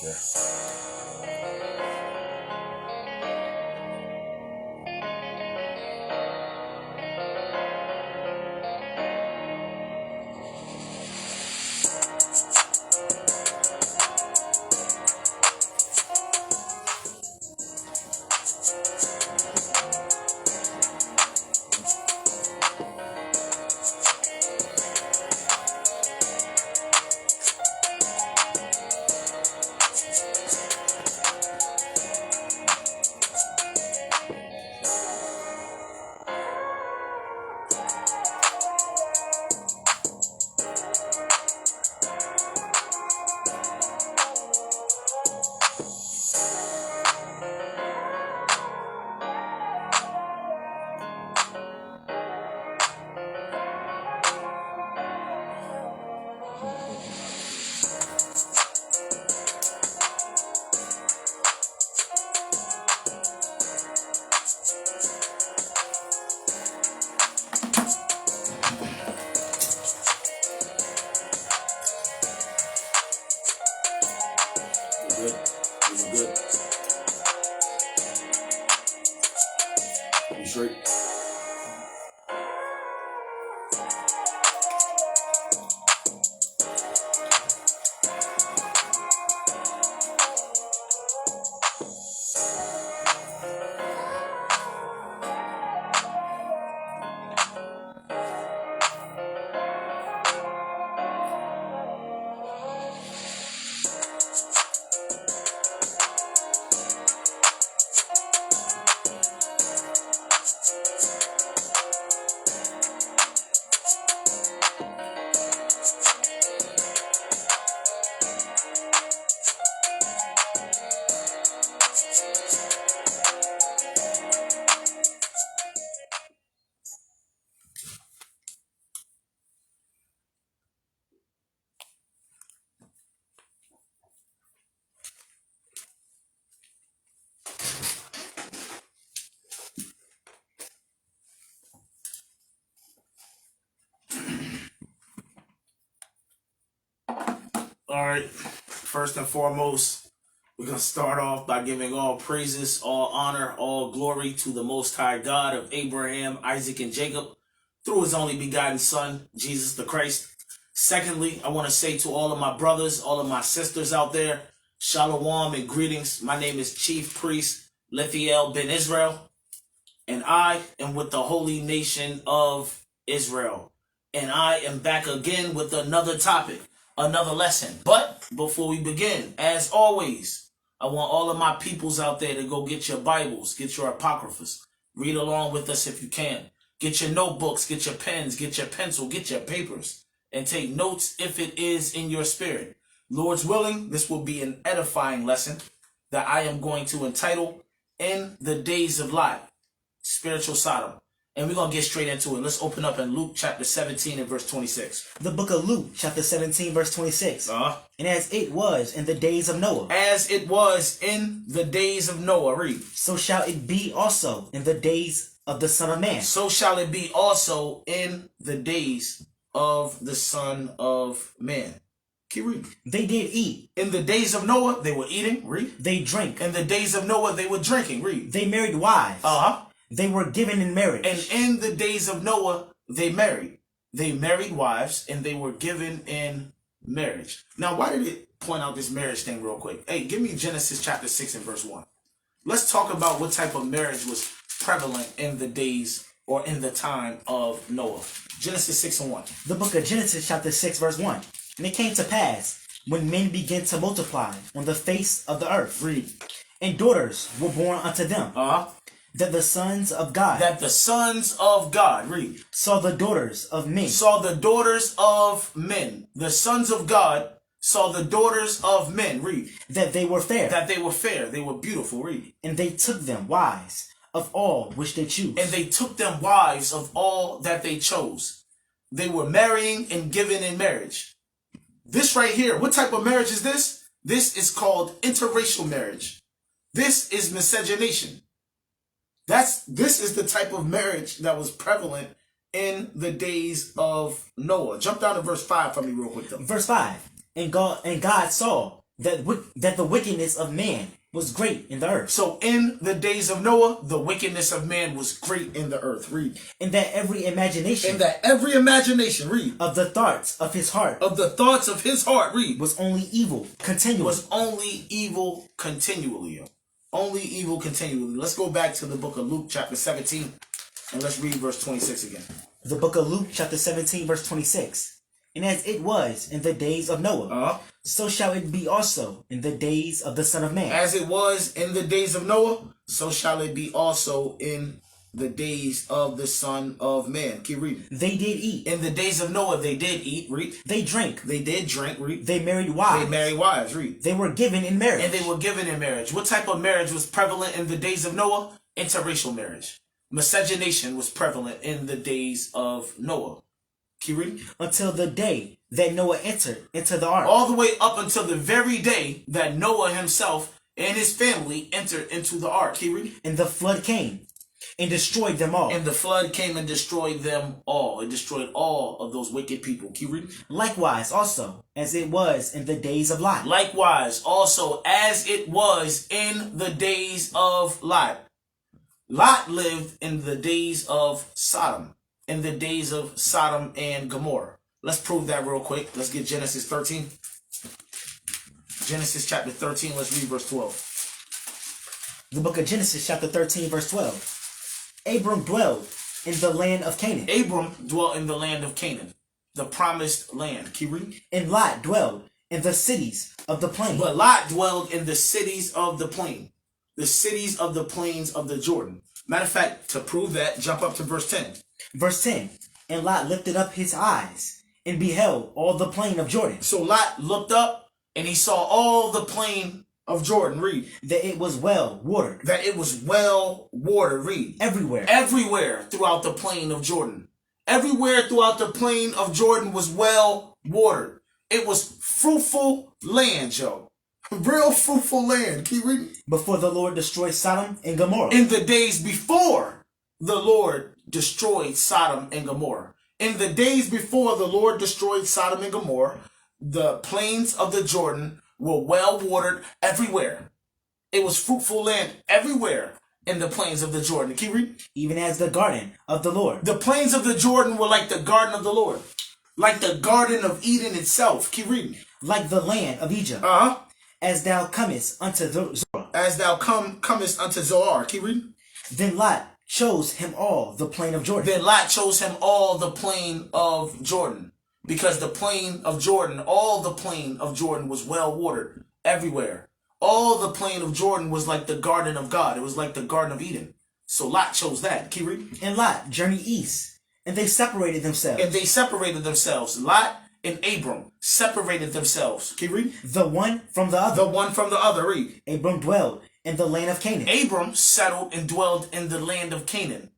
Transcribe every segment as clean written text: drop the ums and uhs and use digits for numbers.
Yeah. Good. You were good. You straight? All right. First and foremost, we're going to start off by giving all praises, all honor, all glory to the Most High God of Abraham, Isaac, and Jacob through his only begotten Son, Jesus the Christ. Secondly, I want to say to all of my brothers, all of my sisters out there, Shalom and greetings. My name is Chief Priest Lithiyel ben Israel, and I am with the Holy Nation of Israel. And I am back again with another topic, another lesson. But before we begin, as always, I want all of my peoples out there to go get your Bibles, get your Apocryphas. Read along with us if you can. Get your notebooks, get your pens, get your pencil, get your papers, and take notes if it is in your spirit. Lord's willing, this will be an edifying lesson that I am going to entitle In the Days of Lot, Spiritual Sodom. And we're going to get straight into it. Let's open up in Luke chapter 17 and verse 26. The book of Luke chapter 17 verse 26. And as it was in the days of Noah. As it was in the days of Noah. Read. So shall it be also in the days of the Son of Man. So shall it be also in the days of the Son of Man. Keep reading. They did eat. In the days of Noah, they were eating. Read. They drank. In the days of Noah, they were drinking. Read. They married wives. They were given in marriage. And in the days of Noah, they married. They married wives, and they were given in marriage. Now, why did it point out this marriage thing real quick? Hey, give me Genesis chapter 6 and verse 1. Let's talk about what type of marriage was prevalent in the days or in the time of Noah. Genesis 6 and 1. The book of Genesis chapter 6 verse 1. And it came to pass, when men began to multiply on the face of the earth. Read. And daughters were born unto them. That the sons of God. That the sons of God. Read. Saw the daughters of men. Saw the daughters of men. The sons of God saw the daughters of men. Read. That they were fair. That they were fair. They were beautiful. Read. And they took them wives of all which they chose. And they took them wives of all that they chose. They were marrying and given in marriage. This right here, what type of marriage is this? This is called interracial marriage. This is miscegenation. This is the type of marriage that was prevalent in the days of Noah. Jump down to verse 5 for me real quick though. Verse 5. And God saw that the wickedness of man was great in the earth. So in the days of Noah, the wickedness of man was great in the earth. Read. And that every imagination Read. of the thoughts of his heart Read. was only evil continually. Only evil continually. Let's go back to the book of Luke chapter 17 and let's read verse 26 again. The book of Luke chapter 17 verse 26. And as it was in the days of Noah, so shall it be also in the days of the Son of Man. As it was in the days of Noah, so shall it be also in the days of the Son of Man. Keep reading. They did eat. In the days of Noah, they did eat. Read. They drank. They did drink. Read. They married wives. Read. They were given in marriage. And they were given in marriage. What type of marriage was prevalent in the days of Noah? Interracial marriage. Miscegenation was prevalent in the days of Noah. Keep reading. Until the day that Noah entered into the ark. All the way up until the very day that Noah himself and his family entered into the ark. Keep reading. And the flood came and destroyed them all. And the flood came and destroyed them all. It destroyed all of those wicked people. Keep reading. Likewise also, as it was in the days of Lot. Likewise also, as it was in the days of Lot. Lot lived in the days of Sodom. In the days of Sodom and Gomorrah. Let's prove that real quick. Let's get Genesis 13. Genesis chapter 13. Let's read verse 12. The book of Genesis chapter 13 verse 12. Abram dwelled in the land of Canaan. Abram dwelt in the land of Canaan. The promised land. Keep reading. And Lot dwelled in the cities of the plain. But Lot dwelled in the cities of the plain. The cities of the plains of the Jordan. Matter of fact, to prove that, jump up to verse 10. Verse 10. And Lot lifted up his eyes and beheld all the plain of Jordan. So Lot looked up and he saw all the plain of Jordan. Read. That it was well watered. That it was well watered. Read. Everywhere. Everywhere throughout the plain of Jordan. Everywhere throughout the plain of Jordan was well watered. It was fruitful land, Joe. Real fruitful land. Keep reading. Before the Lord destroyed Sodom and Gomorrah. In the days before the Lord destroyed Sodom and Gomorrah. In the days before the Lord destroyed Sodom and Gomorrah, the plains of the Jordan were well watered everywhere. It was fruitful land everywhere in the plains of the Jordan. Keep reading. Even as the garden of the Lord. The plains of the Jordan were like the garden of the Lord. Like the garden of Eden itself. Keep reading. Like the land of Egypt. As thou comest unto Zoar. As thou comest unto Zoar. Keep reading. Then Lot chose him all the plain of Jordan. Then Lot chose him all the plain of Jordan. Because the plain of Jordan, all the plain of Jordan was well watered everywhere. All the plain of Jordan was like the garden of God. It was like the garden of Eden. So Lot chose that. Keep reading. And Lot journeyed east, and they separated themselves. Lot and Abram separated themselves. Keep reading. The one from the other. Read. Abram dwelled in the land of Canaan. Abram settled and dwelled in the land of Canaan.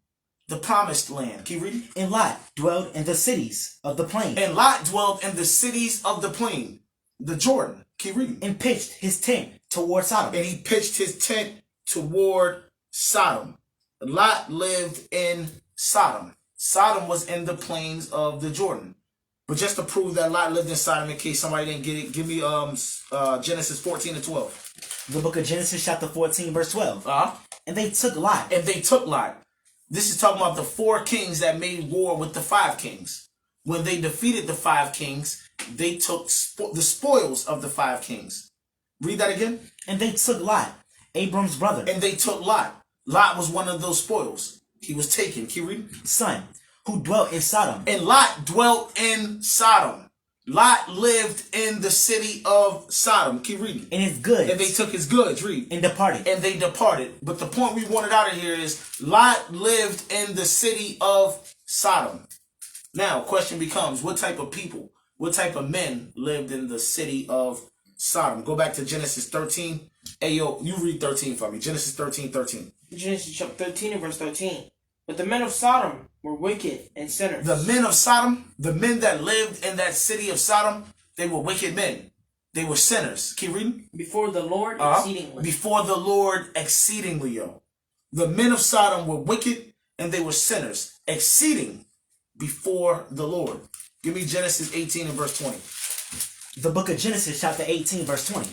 The promised land. Keep reading. And Lot dwelled in the cities of the plain. And Lot dwelled in the cities of the plain. The Jordan. Keep reading. And pitched his tent toward Sodom. And he pitched his tent toward Sodom. Lot lived in Sodom. Sodom was in the plains of the Jordan. But just to prove that Lot lived in Sodom, in case somebody didn't get it, give me Genesis 14 and 12. The book of Genesis chapter 14 verse 12. And they took Lot. This is talking about the 4 kings that made war with the 5 kings. When they defeated the 5 kings, they took the spoils of the 5 kings. Read that again. And they took Lot, Abram's brother. And they took Lot. Lot was one of those spoils. He was taken. Keep reading. Son, who dwelt in Sodom. And Lot dwelt in Sodom. Lot lived in the city of Sodom. Keep reading. And his goods. And they took his goods. Read. And departed. And they departed. But the point we wanted out of here is Lot lived in the city of Sodom. Now, question becomes, what type of people, what type of men lived in the city of Sodom? Go back to Genesis 13. Hey, yo, you read 13 for me. Genesis 13:13. Genesis chapter 13 and verse 13. But the men of Sodom were wicked and sinners. The men of Sodom, the men that lived in that city of Sodom, they were wicked men. They were sinners. Keep reading. Before the Lord exceedingly. Before the Lord exceedingly, yo. The men of Sodom were wicked and they were sinners. Exceeding before the Lord. Give me Genesis 18 and verse 20. The book of Genesis chapter 18 verse 20.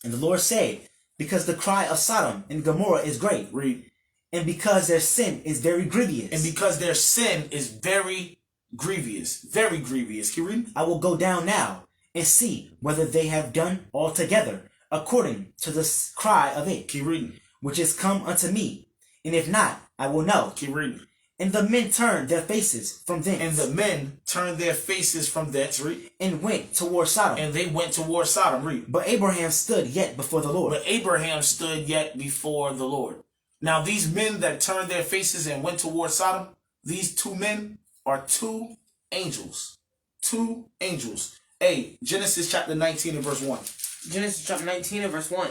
And the Lord said, because the cry of Sodom and Gomorrah is great, Read. and because their sin is very grievous, And because their sin is very grievous. Very grievous. Can you read? I will go down now and see whether they have done altogether according to the cry of it, Keep reading. which is come unto me. And if not, I will know. Keep reading. And the men turned their faces from thence, And the men turned their faces from thence, read, and went toward Sodom. and they went toward Sodom, read. But Abraham stood yet before the Lord. But Abraham stood yet before the Lord. Now these men that turned their faces and went toward Sodom, these two men are two angels. Two angels. Hey, Genesis chapter 19 and verse 1. Genesis chapter 19 and verse 1.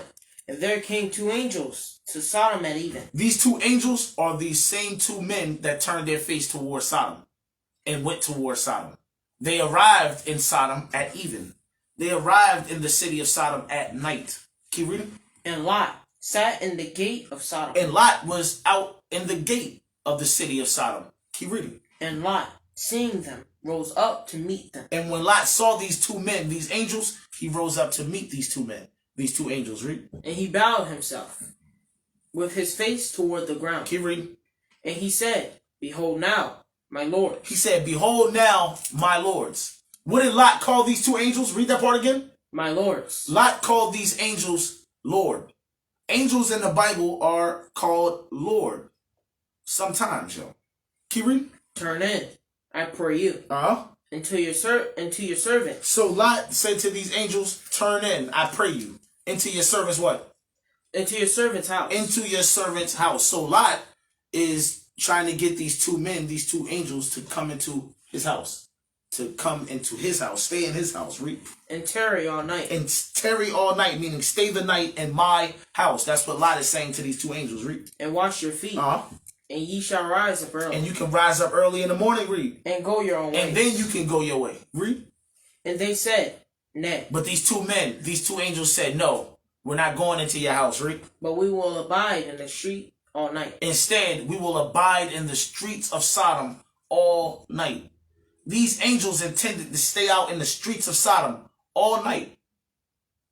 And there came two angels to Sodom at even. These two angels are these same two men that turned their face toward Sodom and went toward Sodom. They arrived in Sodom at even. They arrived in the city of Sodom at night. Keep reading. And Lot sat in the gate of Sodom. And Lot was out in the gate of the city of Sodom. Keep reading. And Lot, seeing them, rose up to meet them. And when Lot saw these two men, these angels, he rose up to meet these two men, these two angels. Read. And he bowed himself with his face toward the ground. Keep reading. And he said, behold now, my Lord. He said, behold now, my lords. What did Lot call these two angels? Read that part again. My lords. Lot called these angels Lord. Angels in the Bible are called Lord. Sometimes, yo. Keep reading. Turn in, I pray you, Uh-huh. into your servant. So Lot said to these angels, turn in, I pray you. Into your servant's what? Into your servant's house. Into your servant's house. So Lot is trying to get these two men, these two angels, to come into his house. To come into his house. Stay in his house. Read. And tarry all night. And tarry all night, meaning stay the night in my house. That's what Lot is saying to these two angels. Read. And wash your feet. Uh-huh. And ye shall rise up early. And you can rise up early in the morning. Read. And go your own way. And then you can go your way. Read. And they said, nay. But these two men, these two angels said, no, we're not going into your house. Read. But we will abide in the street all night. Instead, we will abide in the streets of Sodom all night. These angels intended to stay out in the streets of Sodom all night.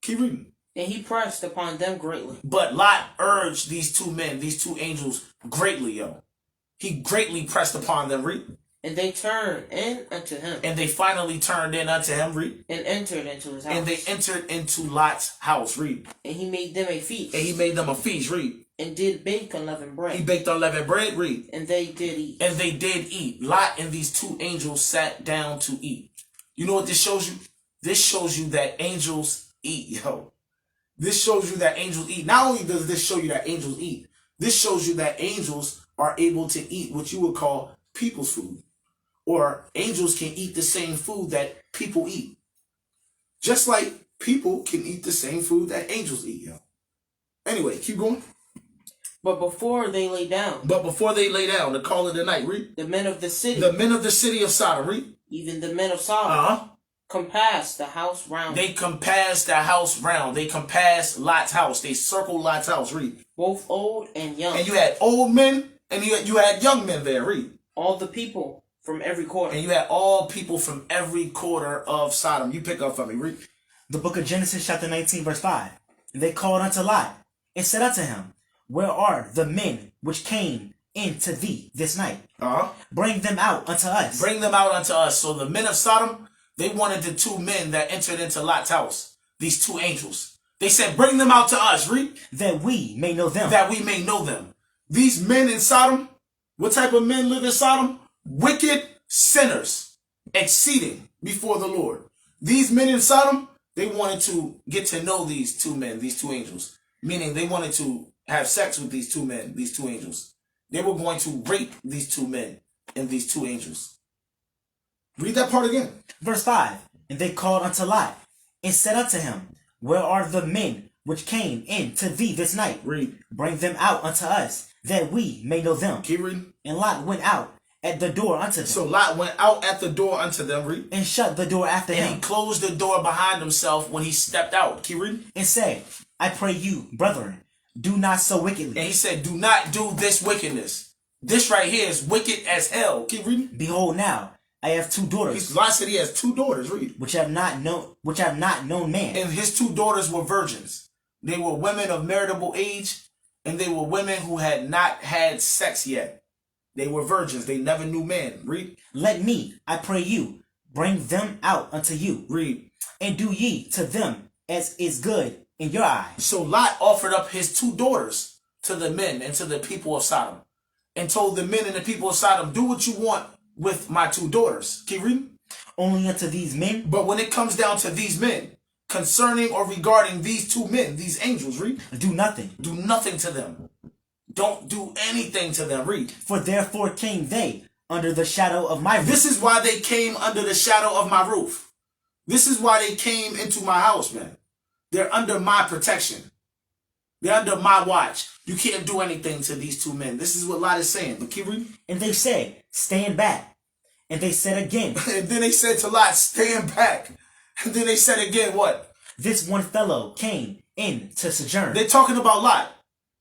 Keep reading. And he pressed upon them greatly. But Lot urged these two men, these two angels, greatly, yo. He greatly pressed upon them, read. And they turned in unto him. And they finally turned in unto him, read. And entered into his house. And they entered into Lot's house, read. And he made them a feast. And he made them a feast, read. And did bake unleavened bread. He baked unleavened bread, read. And they did eat. And they did eat. Lot and these two angels sat down to eat. You know what this shows you? This shows you that angels eat, yo. This shows you that angels eat. Not only does this show you that angels eat, this shows you that angels are able to eat what you would call people's food. Or angels can eat the same food that people eat. Just like people can eat the same food that angels eat, yo. Anyway, keep going. But before they lay down, The call of the night, read. the men of the city, The men of the city of Sodom, read. even the men of Sodom, Uh-huh. compassed the house round. They compassed the house round. They compassed Lot's house. They circled Lot's house, read. both old and young. And you had old men and you had young men there, read. all the people from every quarter. And you had all people from every quarter of Sodom. You pick up for me, read. The book of Genesis chapter 19 verse 5. And they called unto Lot, and said unto him, where are the men which came in to thee this night? Uh-huh. Bring them out unto us. Bring them out unto us. So the men of Sodom, they wanted the two men that entered into Lot's house. These two angels. They said, bring them out to us, read. That we may know them. That we may know them. These men in Sodom, what type of men live in Sodom? Wicked sinners, exceeding before the Lord. These men in Sodom, they wanted to get to know these two men, these two angels. Meaning they wanted to have sex with these two men, these two angels. They were going to rape these two men and these two angels. Read that part again. Verse 5. And they called unto Lot, and said unto him, where are the men which came in to thee this night? Read. Bring them out unto us, that we may know them. Keep reading. And Lot went out at the door unto them. So Lot went out at the door unto them, read. And shut the door after And him. he closed the door behind himself when he stepped out. Keep reading. And said, I pray you, brethren, do not so wickedly. And he said, do not do this wickedness. This right here is wicked as hell. Keep reading. Behold now, I have two daughters, Lot said he has two daughters, read. which have not known man. And his two daughters were virgins. They were women of marriageable age, and they were women who had not had sex yet. They were virgins. They never knew men. Read. Let me, I pray you, bring them out unto you. Read. And do ye to them as is good in your eyes. So Lot offered up his 2 daughters to the men and to the people of Sodom, and told the men and the people of Sodom, do what you want with my 2 daughters. Keep reading. Only unto these men. But when it comes down to these men, concerning or regarding these 2 men, these angels, read. Do nothing. Do nothing to them. Don't do anything to them. Read. For therefore came they under the shadow of my roof. This is why they came under the shadow of my roof. This is why they came into my house, man. They're under my protection. They're under my watch. You can't do anything to these 2 men. This is what Lot is saying. But keep reading. And they said, stand back. And they said again. And then they said to Lot, stand back. And then they said again, what? This one fellow came in to sojourn. They're talking about Lot.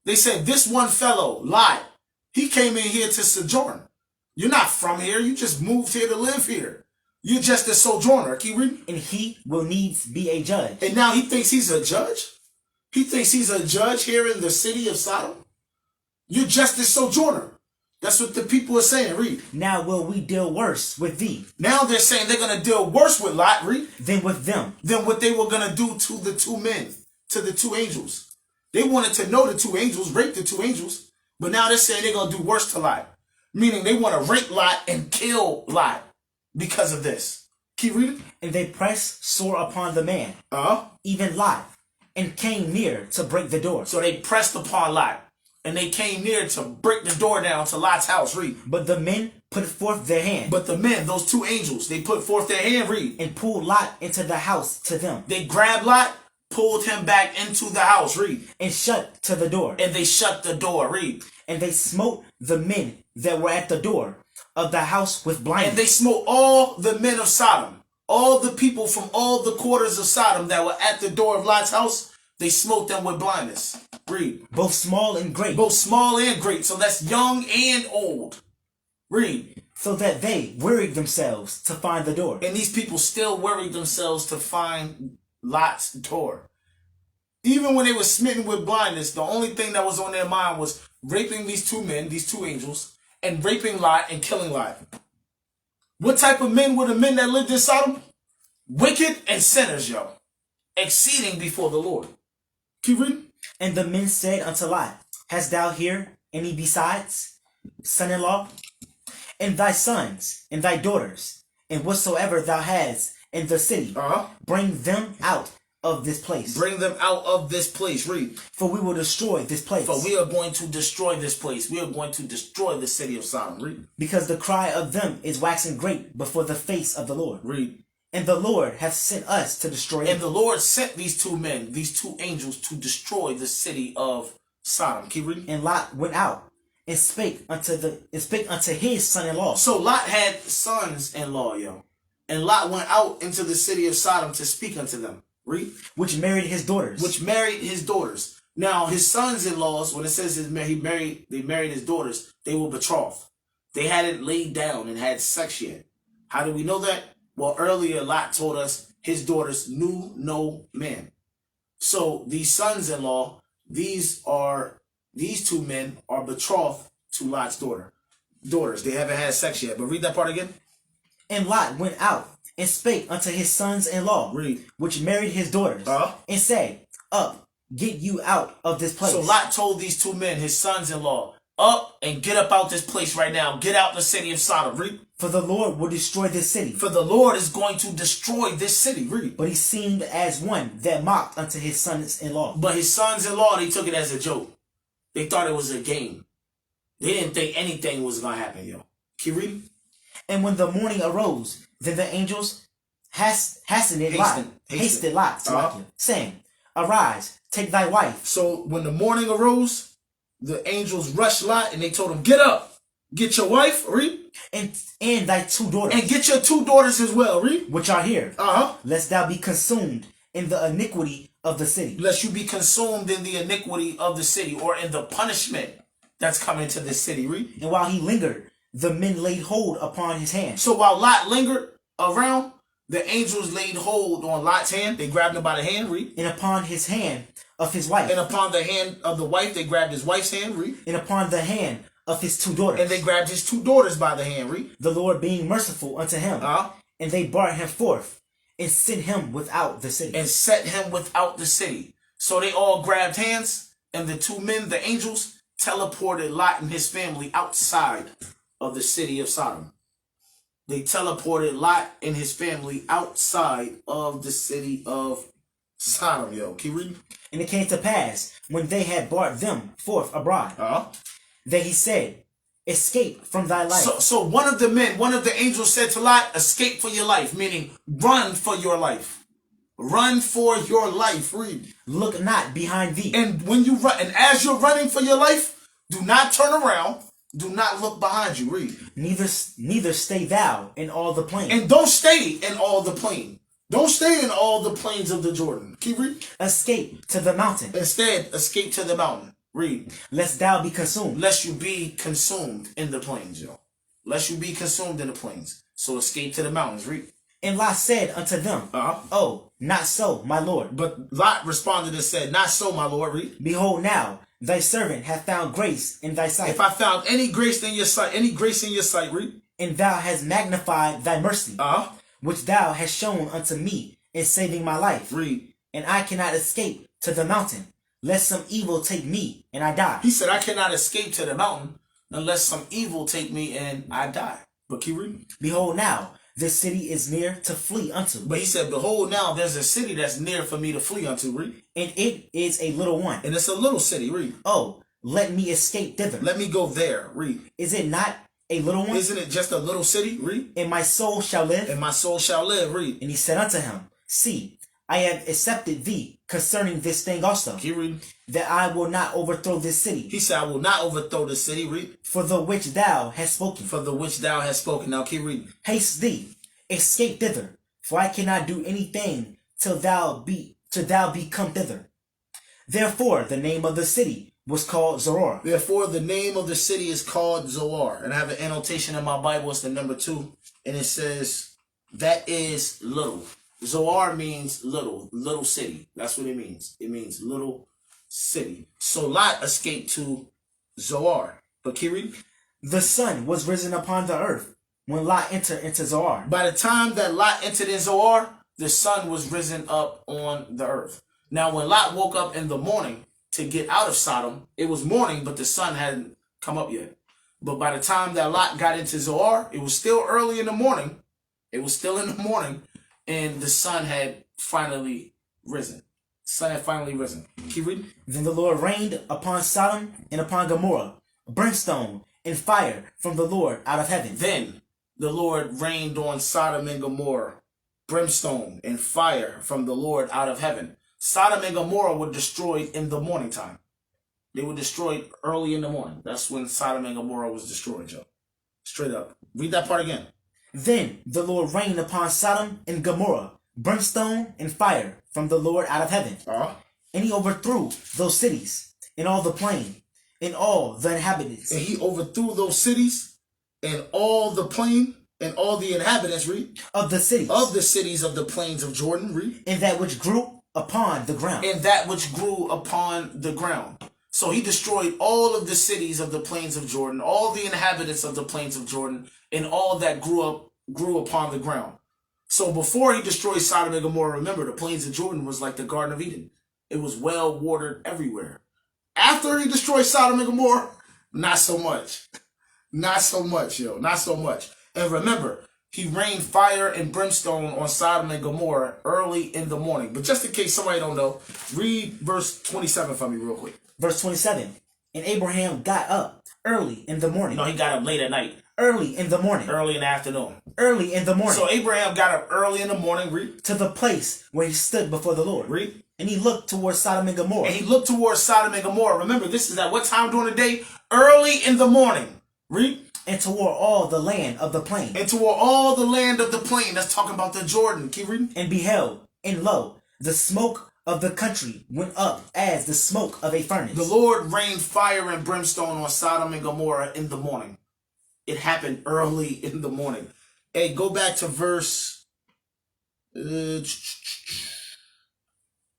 They said, this one fellow, Lot, he came in here to sojourn. You're not from here. You just moved here to live here. You're just a sojourner. Keep reading. And he will needs be a judge. And now he thinks he's a judge? He thinks he's a judge here in the city of Sodom? You're just a sojourner. That's what the people are saying. Read. Now will we deal worse with thee. Now they're saying they're going to deal worse with Lot. Read. Than with them. Than what they were going to do to the 2 men, to the 2 angels. They wanted to know the 2 angels, rape the 2 angels. But now they're saying they're going to do worse to Lot. Meaning they want to rape Lot and kill Lot because of this. Keep reading. And they pressed sore upon the man, even Lot, and came near to break the door. So they pressed upon Lot, and they came near to break the door down to Lot's house. Read. But the men put forth their hand. But the men, those 2 angels, they put forth their hand. Read. And pulled Lot into the house to them. They grabbed Lot, pulled him back into the house. Read. And shut to the door. And they shut the door. Read. And they smote the men that were at the door of the house with blindness. And they smote all the men of Sodom, all the people from all the quarters of Sodom that were at the door of Lot's house. They smote them with blindness. Read. Both small and great. Both small and great. So that's young and old. Read. So that they wearied themselves to find the door. And these people still worried themselves to find Lot's door. Even when they were smitten with blindness, the only thing that was on their mind was raping these 2 men, these 2 angels, and raping Lot and killing Lot. What type of men were the men that lived in Sodom? Wicked and sinners, yo. Exceeding before the Lord. Keep reading. And the men said unto Lot, hast thou here any besides, son-in-law? And thy sons, and thy daughters, and whatsoever thou hast in the city, bring them out of this place. Bring them out of this place. Read. For we will destroy this place. For we are going to destroy this place. We are going to destroy the city of Sodom. Read. Because the cry of them is waxing great before the face of the Lord. Read. And the Lord hath sent us to destroy it. And the Lord sent these 2 men, these 2 angels, to destroy the city of Sodom. Keep reading. And Lot went out and spake unto his son-in-law. So Lot had sons-in-law, yo. And Lot went out into the city of Sodom to speak unto them. Read. Which married his daughters. Which married his daughters. Now his sons-in-laws, when it says they married his daughters, they were betrothed. They hadn't laid down and had sex yet. How do we know that? Well, earlier Lot told us his daughters knew no man. So these sons-in-law, these 2 men are betrothed to Lot's daughters. They haven't had sex yet. But read that part again. And Lot went out and spake unto his sons-in-law, Read. which married his daughters, and said, up, get you out of this place. So Lot told these 2 men, his sons-in-law, up and get up out this place right now. Get out the city of Sodom. Read. For the Lord will destroy this city. For the Lord is going to destroy this city. Read. But he seemed as one that mocked unto his sons-in-law. But his sons-in-law, they took it as a joke. They thought it was a game. They didn't think anything was going to happen, yo. Keep reading. And when the morning arose, then the angels hasted Lot, saying, arise, take thy wife. So when the morning arose, the angels rushed Lot and they told him, get up, get your wife, read. And thy 2 daughters. And get your 2 daughters as well, read. Which are here. Lest thou be consumed in the iniquity of the city. Lest you be consumed in the iniquity of the city, or in the punishment that's coming to this city, read. And while he lingered, the men laid hold upon his hand. So while Lot lingered around, The angels laid hold on Lot's hand. They grabbed him by the hand, read. And upon his hand of his wife. And upon the hand of the wife, they grabbed his wife's hand, read. And upon the hand of his 2 daughters. And they grabbed his 2 daughters by the hand, read. The Lord being merciful unto him. And they brought him forth and sent him without the city. And set him without the city. So they all grabbed hands, and the 2 men, the angels, teleported Lot and his family outside of the city of Sodom. They teleported Lot and his family outside of the city of Sodom, yo. Keep reading. And it came to pass, when they had brought them forth abroad, that he said, escape from thy life. So one of the angels said to Lot, escape for your life, meaning run for your life. Run for your life, read. Look not behind thee. And when you run, and as you're running for your life, do not turn around. Do not look behind you, read. Neither stay thou in all the plain. And don't stay in all the plain. Don't stay in all the plains of the Jordan. Keep reading. Escape to the mountain. Instead, escape to the mountain. Read. Lest thou be consumed. Lest you be consumed in the plains, yo. Lest you be consumed in the plains. So escape to the mountains. Read. And Lot said unto them, Oh, not so, my Lord. But Lot responded and said, not so, my Lord. Read. Behold, now thy servant hath found grace in thy sight. If I found any grace in your sight, read. And thou hast magnified thy mercy, which thou hast shown unto me in saving my life. Read. And I cannot escape to the mountain, lest some evil take me and I die. He said, I cannot escape to the mountain unless some evil take me and I die. But keep reading. Behold, now this city is near to flee unto. But he said, behold, now there's a city that's near for me to flee unto. Read. And it is a little one. And it's a little city. Read. Oh, let me escape thither. Let me go there. Read. Is it not a little one? Isn't it just a little city? Read. And my soul shall live. And my soul shall live. Read. And he said unto him, see, I have accepted thee concerning this thing also. Keep reading. That I will not overthrow this city. He said, I will not overthrow this city. Read. For the which thou hast spoken. For the which thou hast spoken. Now keep reading. Haste thee, escape thither, for I cannot do anything till thou be come thither. Therefore the name of the city was called Zoar. Therefore the name of the city is called Zoar. And I have an annotation in my Bible. It's the number 2. And it says, that is little. Zoar means little city. That's what it means. It means little city. So Lot escaped to Zoar. But keep reading. The sun was risen upon the earth when Lot entered into Zoar. By the time that Lot entered in Zoar, the sun was risen up on the earth. Now when Lot woke up in the morning to get out of Sodom, it was morning, but the sun hadn't come up yet. But by the time that Lot got into Zoar, it was still early in the morning. It was still in the morning, and the sun had finally risen. Sun had finally risen. Keep reading. Then the Lord rained upon Sodom and upon Gomorrah brimstone and fire from the Lord out of heaven. Then the Lord rained on Sodom and Gomorrah brimstone and fire from the Lord out of heaven. Sodom and Gomorrah were destroyed in the morning time. They were destroyed early in the morning. That's when Sodom and Gomorrah was destroyed, Joe. Straight up. Read that part again. Then the Lord rained upon Sodom and Gomorrah brimstone and fire from the Lord out of heaven. And he overthrew those cities and all the plain and all the inhabitants. And he overthrew those cities and all the plain and all the inhabitants, read. Of the cities. Of the cities of the plains of Jordan, read. And that which grew upon the ground. And that which grew upon the ground. So he destroyed all of the cities of the plains of Jordan, all the inhabitants of the plains of Jordan, and all that grew upon the ground. So before he destroyed Sodom and Gomorrah, remember, the plains of Jordan was like the Garden of Eden. It was well watered everywhere. After he destroyed Sodom and Gomorrah, not so much. Not so much, yo. Not so much. And remember, he rained fire and brimstone on Sodom and Gomorrah early in the morning. But just in case somebody don't know, read verse 27 for me real quick. Verse 27. And Abraham got up early in the morning. No, he got up late at night. Early in the morning. Early in the afternoon. Early in the morning. So Abraham got up early in the morning, read. To the place where he stood before the Lord. Read. And he looked towards Sodom and Gomorrah. And he looked towards Sodom and Gomorrah. Remember, this is at what time during the day? Early in the morning. Read. And toward all the land of the plain. And toward all the land of the plain. That's talking about the Jordan. Keep reading. And beheld, and lo, the smoke of the country went up as the smoke of a furnace. The Lord rained fire and brimstone on Sodom and Gomorrah in the morning. It happened early in the morning. Hey, go back to verse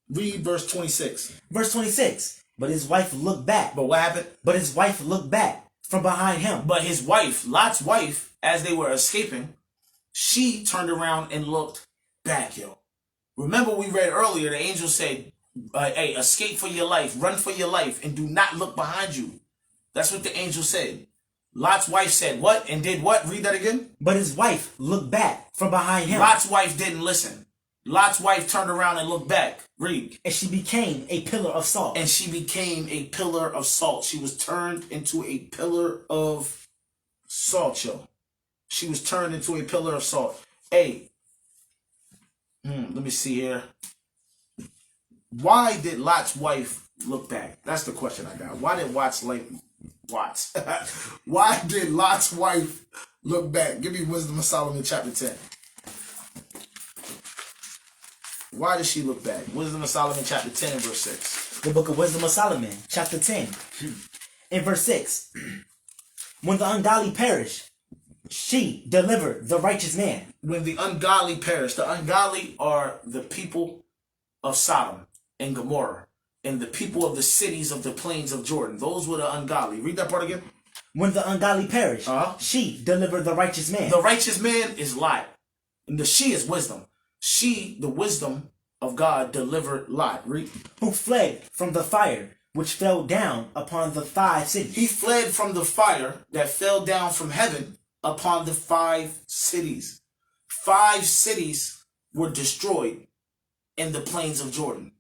Read verse 26. Verse 26. But his wife looked back. But what happened? But his wife looked back from behind him. But his wife, Lot's wife, as they were escaping, she turned around and looked back, yo. Remember we read earlier, the angel said, hey, escape for your life, run for your life, and do not look behind you. That's what the angel said. Lot's wife said what and did what? Read that again. But his wife looked back from behind him. Lot's wife didn't listen. Lot's wife turned around and looked back. Read. And she became a pillar of salt. And she became a pillar of salt. She was turned into a pillar of salt, yo. She was turned into a pillar of salt. Hey, let me see here. Why did Lot's wife look back? That's the question I got. Why did Why did Lot's wife look back? Give me Wisdom of Solomon chapter 10. Why did she look back? Wisdom of Solomon chapter 10 and verse 6. The book of Wisdom of Solomon, chapter 10, in verse 6. When the ungodly perish, she delivered the righteous man. When the ungodly perish, the ungodly are the people of Sodom and Gomorrah and the people of the cities of the plains of Jordan. Those were the ungodly. Read that part again. When the ungodly perish, she delivered the righteous man. The righteous man is Lot. And the she is wisdom. She, the wisdom of God, delivered Lot. Read. Who fled from the fire which fell down upon the 5 cities. He fled from the fire that fell down from heaven upon the 5 cities. 5 cities were destroyed in the plains of Jordan.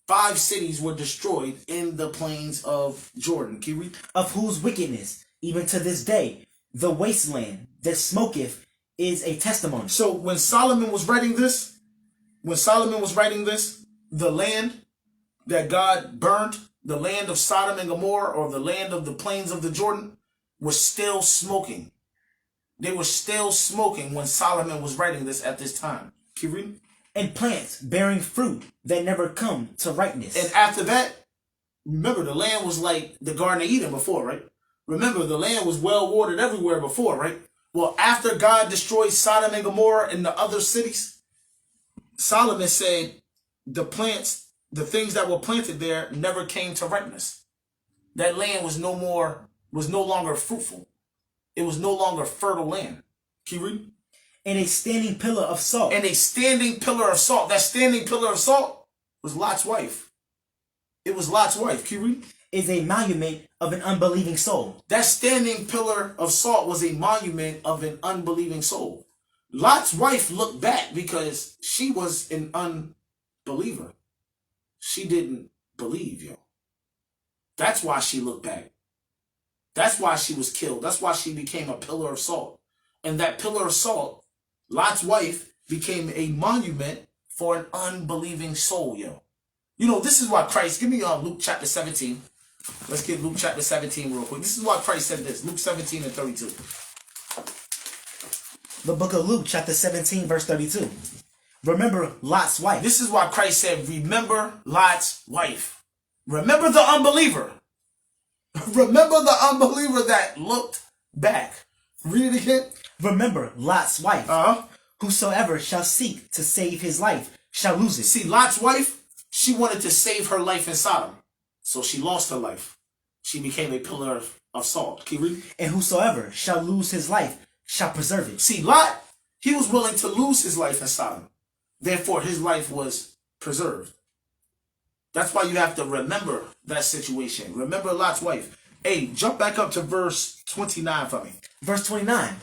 5 cities were destroyed in the plains of Jordan. Can you read? Of whose wickedness, even to this day, the wasteland that smoketh is a testimony. So when Solomon was writing this, the land that God burned, the land of Sodom and Gomorrah, or the land of the plains of the Jordan, was still smoking. They were still smoking when Solomon was writing this at this time. Keep reading. And plants bearing fruit that never come to ripeness. And after that, remember, the land was like the Garden of Eden before, right? Remember, the land was well watered everywhere before, right? Well, after God destroyed Sodom and Gomorrah and the other cities, Solomon said the plants, the things that were planted there never came to ripeness. That land was no longer fruitful. It was no longer fertile land. Can you read? And a standing pillar of salt. And a standing pillar of salt. That standing pillar of salt was Lot's wife. It was Lot's wife. Can you read? Is a monument of an unbelieving soul. That standing pillar of salt was a monument of an unbelieving soul. Lot's wife looked back because she was an unbeliever. She didn't believe, yo. That's why she looked back. That's why she was killed. That's why she became a pillar of salt. And that pillar of salt, Lot's wife, became a monument for an unbelieving soul, yo. You know, this is why Christ, give me Luke chapter 17. Let's get Luke chapter 17 real quick. This is why Christ said this. Luke 17 and 32. The book of Luke chapter 17 verse 32. Remember Lot's wife. This is why Christ said, remember Lot's wife. Remember the unbeliever. Remember the unbeliever that looked back. Read it again. Remember Lot's wife. Whosoever shall seek to save his life shall lose it. See, Lot's wife, she wanted to save her life in Sodom. So she lost her life. She became a pillar of salt. Can you read? And whosoever shall lose his life shall preserve it. See, Lot, he was willing to lose his life in Sodom. Therefore, his life was preserved. That's why you have to remember that situation. Remember Lot's wife. Hey, jump back up to verse 29 for me. Verse 29.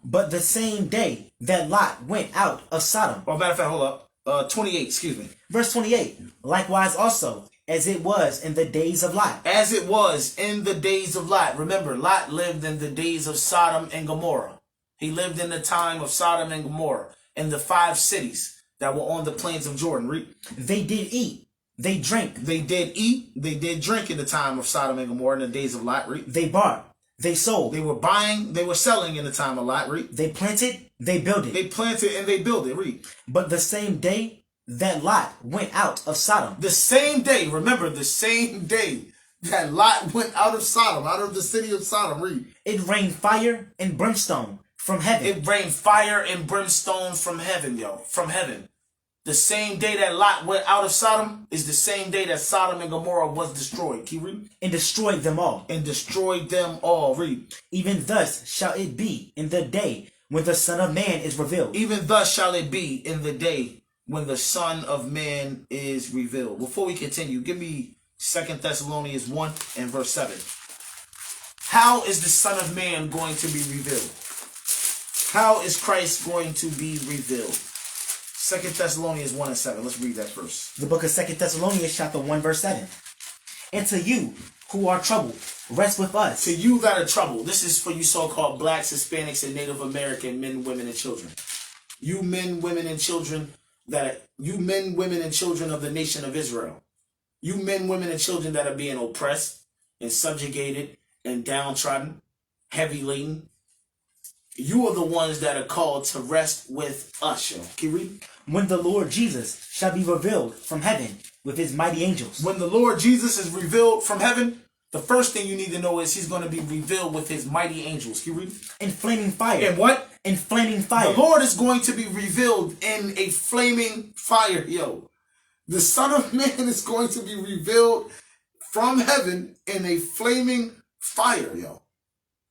But the same day that Lot went out of Sodom. Oh, matter of fact, hold up. 28, excuse me. Verse 28. Likewise also, as it was in the days of Lot. As it was in the days of Lot. Remember, Lot lived in the days of Sodom and Gomorrah. He lived in the time of Sodom and Gomorrah. In the 5 cities that were on the plains of Jordan. Read. They did eat. They drank. They did eat. They did drink in the time of Sodom and Gomorrah in the days of Lot. Read. They bought. They sold. They were buying. They were selling in the time of Lot. Read. They planted. They builded. They planted and they built it. Read. But the same day that Lot went out of Sodom. The same day. Remember, the same day that Lot went out of Sodom, out of the city of Sodom. Read. It rained fire and brimstone from heaven. It rained fire and brimstone from heaven, yo. From heaven. The same day that Lot went out of Sodom is the same day that Sodom and Gomorrah was destroyed. Keep reading. And destroyed them all. And destroyed them all. Read. Even thus shall it be in the day when the Son of Man is revealed. Even thus shall it be in the day when the Son of Man is revealed. Before we continue, give me 2 Thessalonians 1 and verse 7. How is the Son of Man going to be revealed? How is Christ going to be revealed? 2 Thessalonians 1 and 7. Let's read that first. The book of 2 Thessalonians chapter 1 verse 7. And to you who are troubled, rest with us. To you that are troubled. This is for you so-called blacks, Hispanics, and Native American men, women, and children. You men, women, and children of the nation of Israel. You men, women, and children that are being oppressed and subjugated and downtrodden, heavy laden. You are the ones that are called to rest with us, yo. Keep reading. When the Lord Jesus shall be revealed from heaven with his mighty angels. When the Lord Jesus is revealed from heaven, the first thing you need to know is he's going to be revealed with his mighty angels. Keep reading. In flaming fire. And what? In flaming fire. The Lord is going to be revealed in a flaming fire, yo. The Son of Man is going to be revealed from heaven in a flaming fire, yo.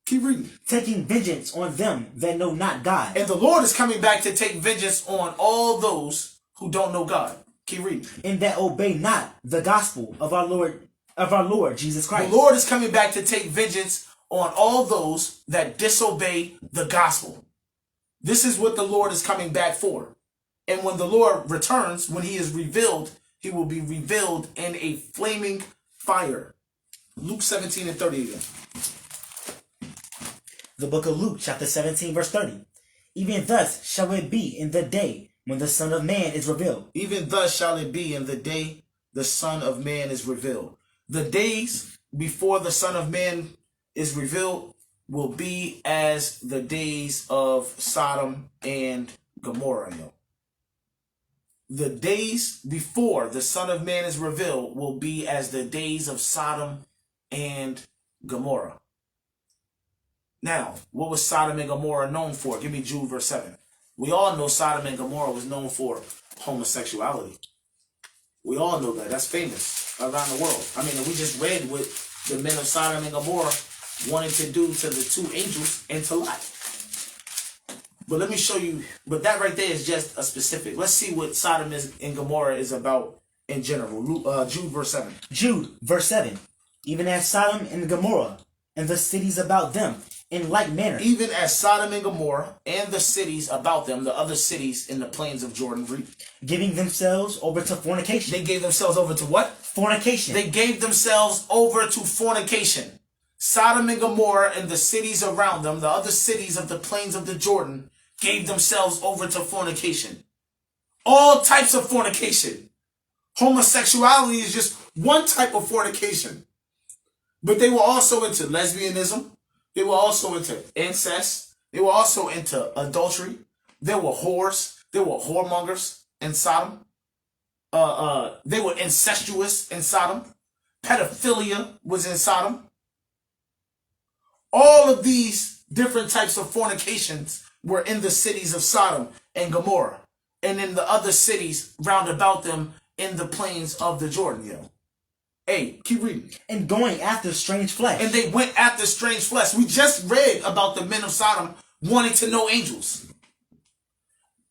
Keep reading. Taking vengeance on them that know not God. And the Lord is coming back to take vengeance on all those who don't know God. Keep reading. And that obey not the gospel of our Lord Jesus Christ. The Lord is coming back to take vengeance on all those that disobey the gospel. This is what the Lord is coming back for. And when the Lord returns, when he is revealed, he will be revealed in a flaming fire. Luke 17 and 30 again. The book of Luke, chapter 17, verse 30. Even thus shall it be in the day when the Son of Man is revealed. Even thus shall it be in the day the Son of Man is revealed. The days before the Son of Man is revealed will be as the days of Sodom and Gomorrah. Yo. The days before the Son of Man is revealed will be as the days of Sodom and Gomorrah. Now, what was Sodom and Gomorrah known for? Give me Jude verse 7. We all know Sodom and Gomorrah was known for homosexuality. We all know that. That's famous around the world. I mean, we just read what the men of Sodom and Gomorrah wanted to do to the two angels and to Lot. But let me show you. But that right there is just a specific. Let's see what Sodom and Gomorrah is about in general. Jude verse 7. Jude verse 7. Even as Sodom and Gomorrah and the cities about them in like manner. Even as Sodom and Gomorrah and the cities about them, the other cities in the plains of Jordan, giving themselves over to fornication. They gave themselves over to what? Fornication. They gave themselves over to fornication. Sodom and Gomorrah and the cities around them, the other cities of the plains of the Jordan, gave themselves over to fornication. All types of fornication. Homosexuality is just one type of fornication. But they were also into lesbianism. They were also into incest. They were also into adultery. There were whores. There were whoremongers in Sodom. They were incestuous in Sodom. Pedophilia was in Sodom. All of these different types of fornications were in the cities of Sodom and Gomorrah, and in the other cities round about them in the plains of the Jordan. Yo. Hey, keep reading. And going after strange flesh. And they went after strange flesh. We just read about the men of Sodom wanting to know angels.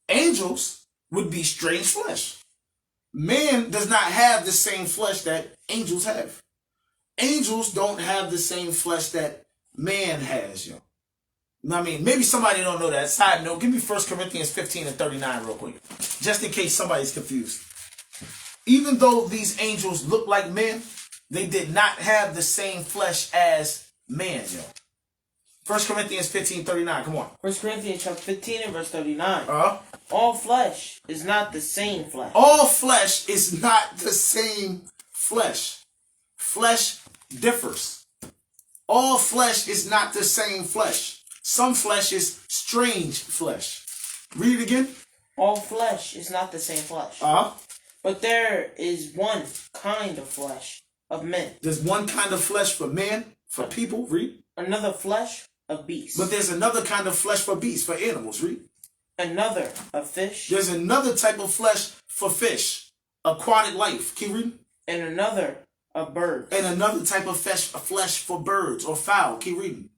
Angels would be strange flesh. Man does not have the same flesh that angels have. Angels don't have the same flesh that man has, yo. I mean, maybe somebody don't know that. Side note, give me 1 Corinthians 15 and 39 real quick. Just in case somebody's confused. Even though these angels look like men, they did not have the same flesh as man, yo. 1 Corinthians 15, 39, come on. 1 Corinthians chapter 15 and verse 39. All flesh is not the same flesh. All flesh is not the same flesh. Flesh differs. All flesh is not the same flesh. Some flesh is strange flesh. Read it again. All flesh is not the same flesh. But there is one kind of flesh of men. There's one kind of flesh for man, for people. Read. Another flesh of beasts. But there's another kind of flesh for beasts, for animals. Read. Another of fish. There's another type of flesh for fish, aquatic life. Keep reading. And another of birds. And another type of flesh for birds or fowl. Keep reading.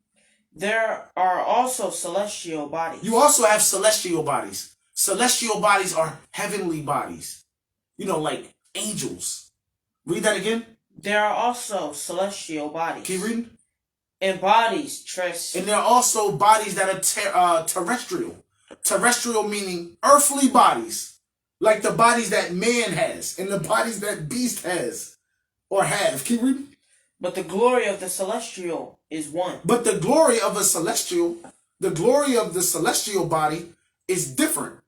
There are also celestial bodies. You also have celestial bodies. Celestial bodies are heavenly bodies. You know, like angels. Read that again. There are also celestial bodies. Keep reading. And bodies And there are also bodies that are terrestrial. Terrestrial meaning earthly bodies. Like the bodies that man has and the bodies that beast has or have. Keep reading. But the glory of the celestial is one. But the glory of the celestial body is different.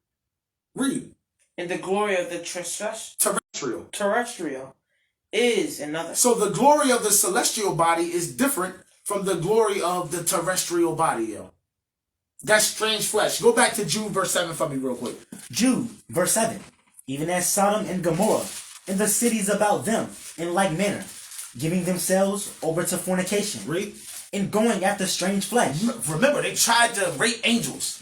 Read. And the glory of the terrestrial is another. So the glory of the celestial body is different from the glory of the terrestrial body, yo. That's strange flesh. Go back to Jude verse 7 for me real quick. Jude verse 7. Even as Sodom and Gomorrah and the cities about them in like manner, giving themselves over to fornication. Read. And going after strange flesh. Remember, they tried to rape angels.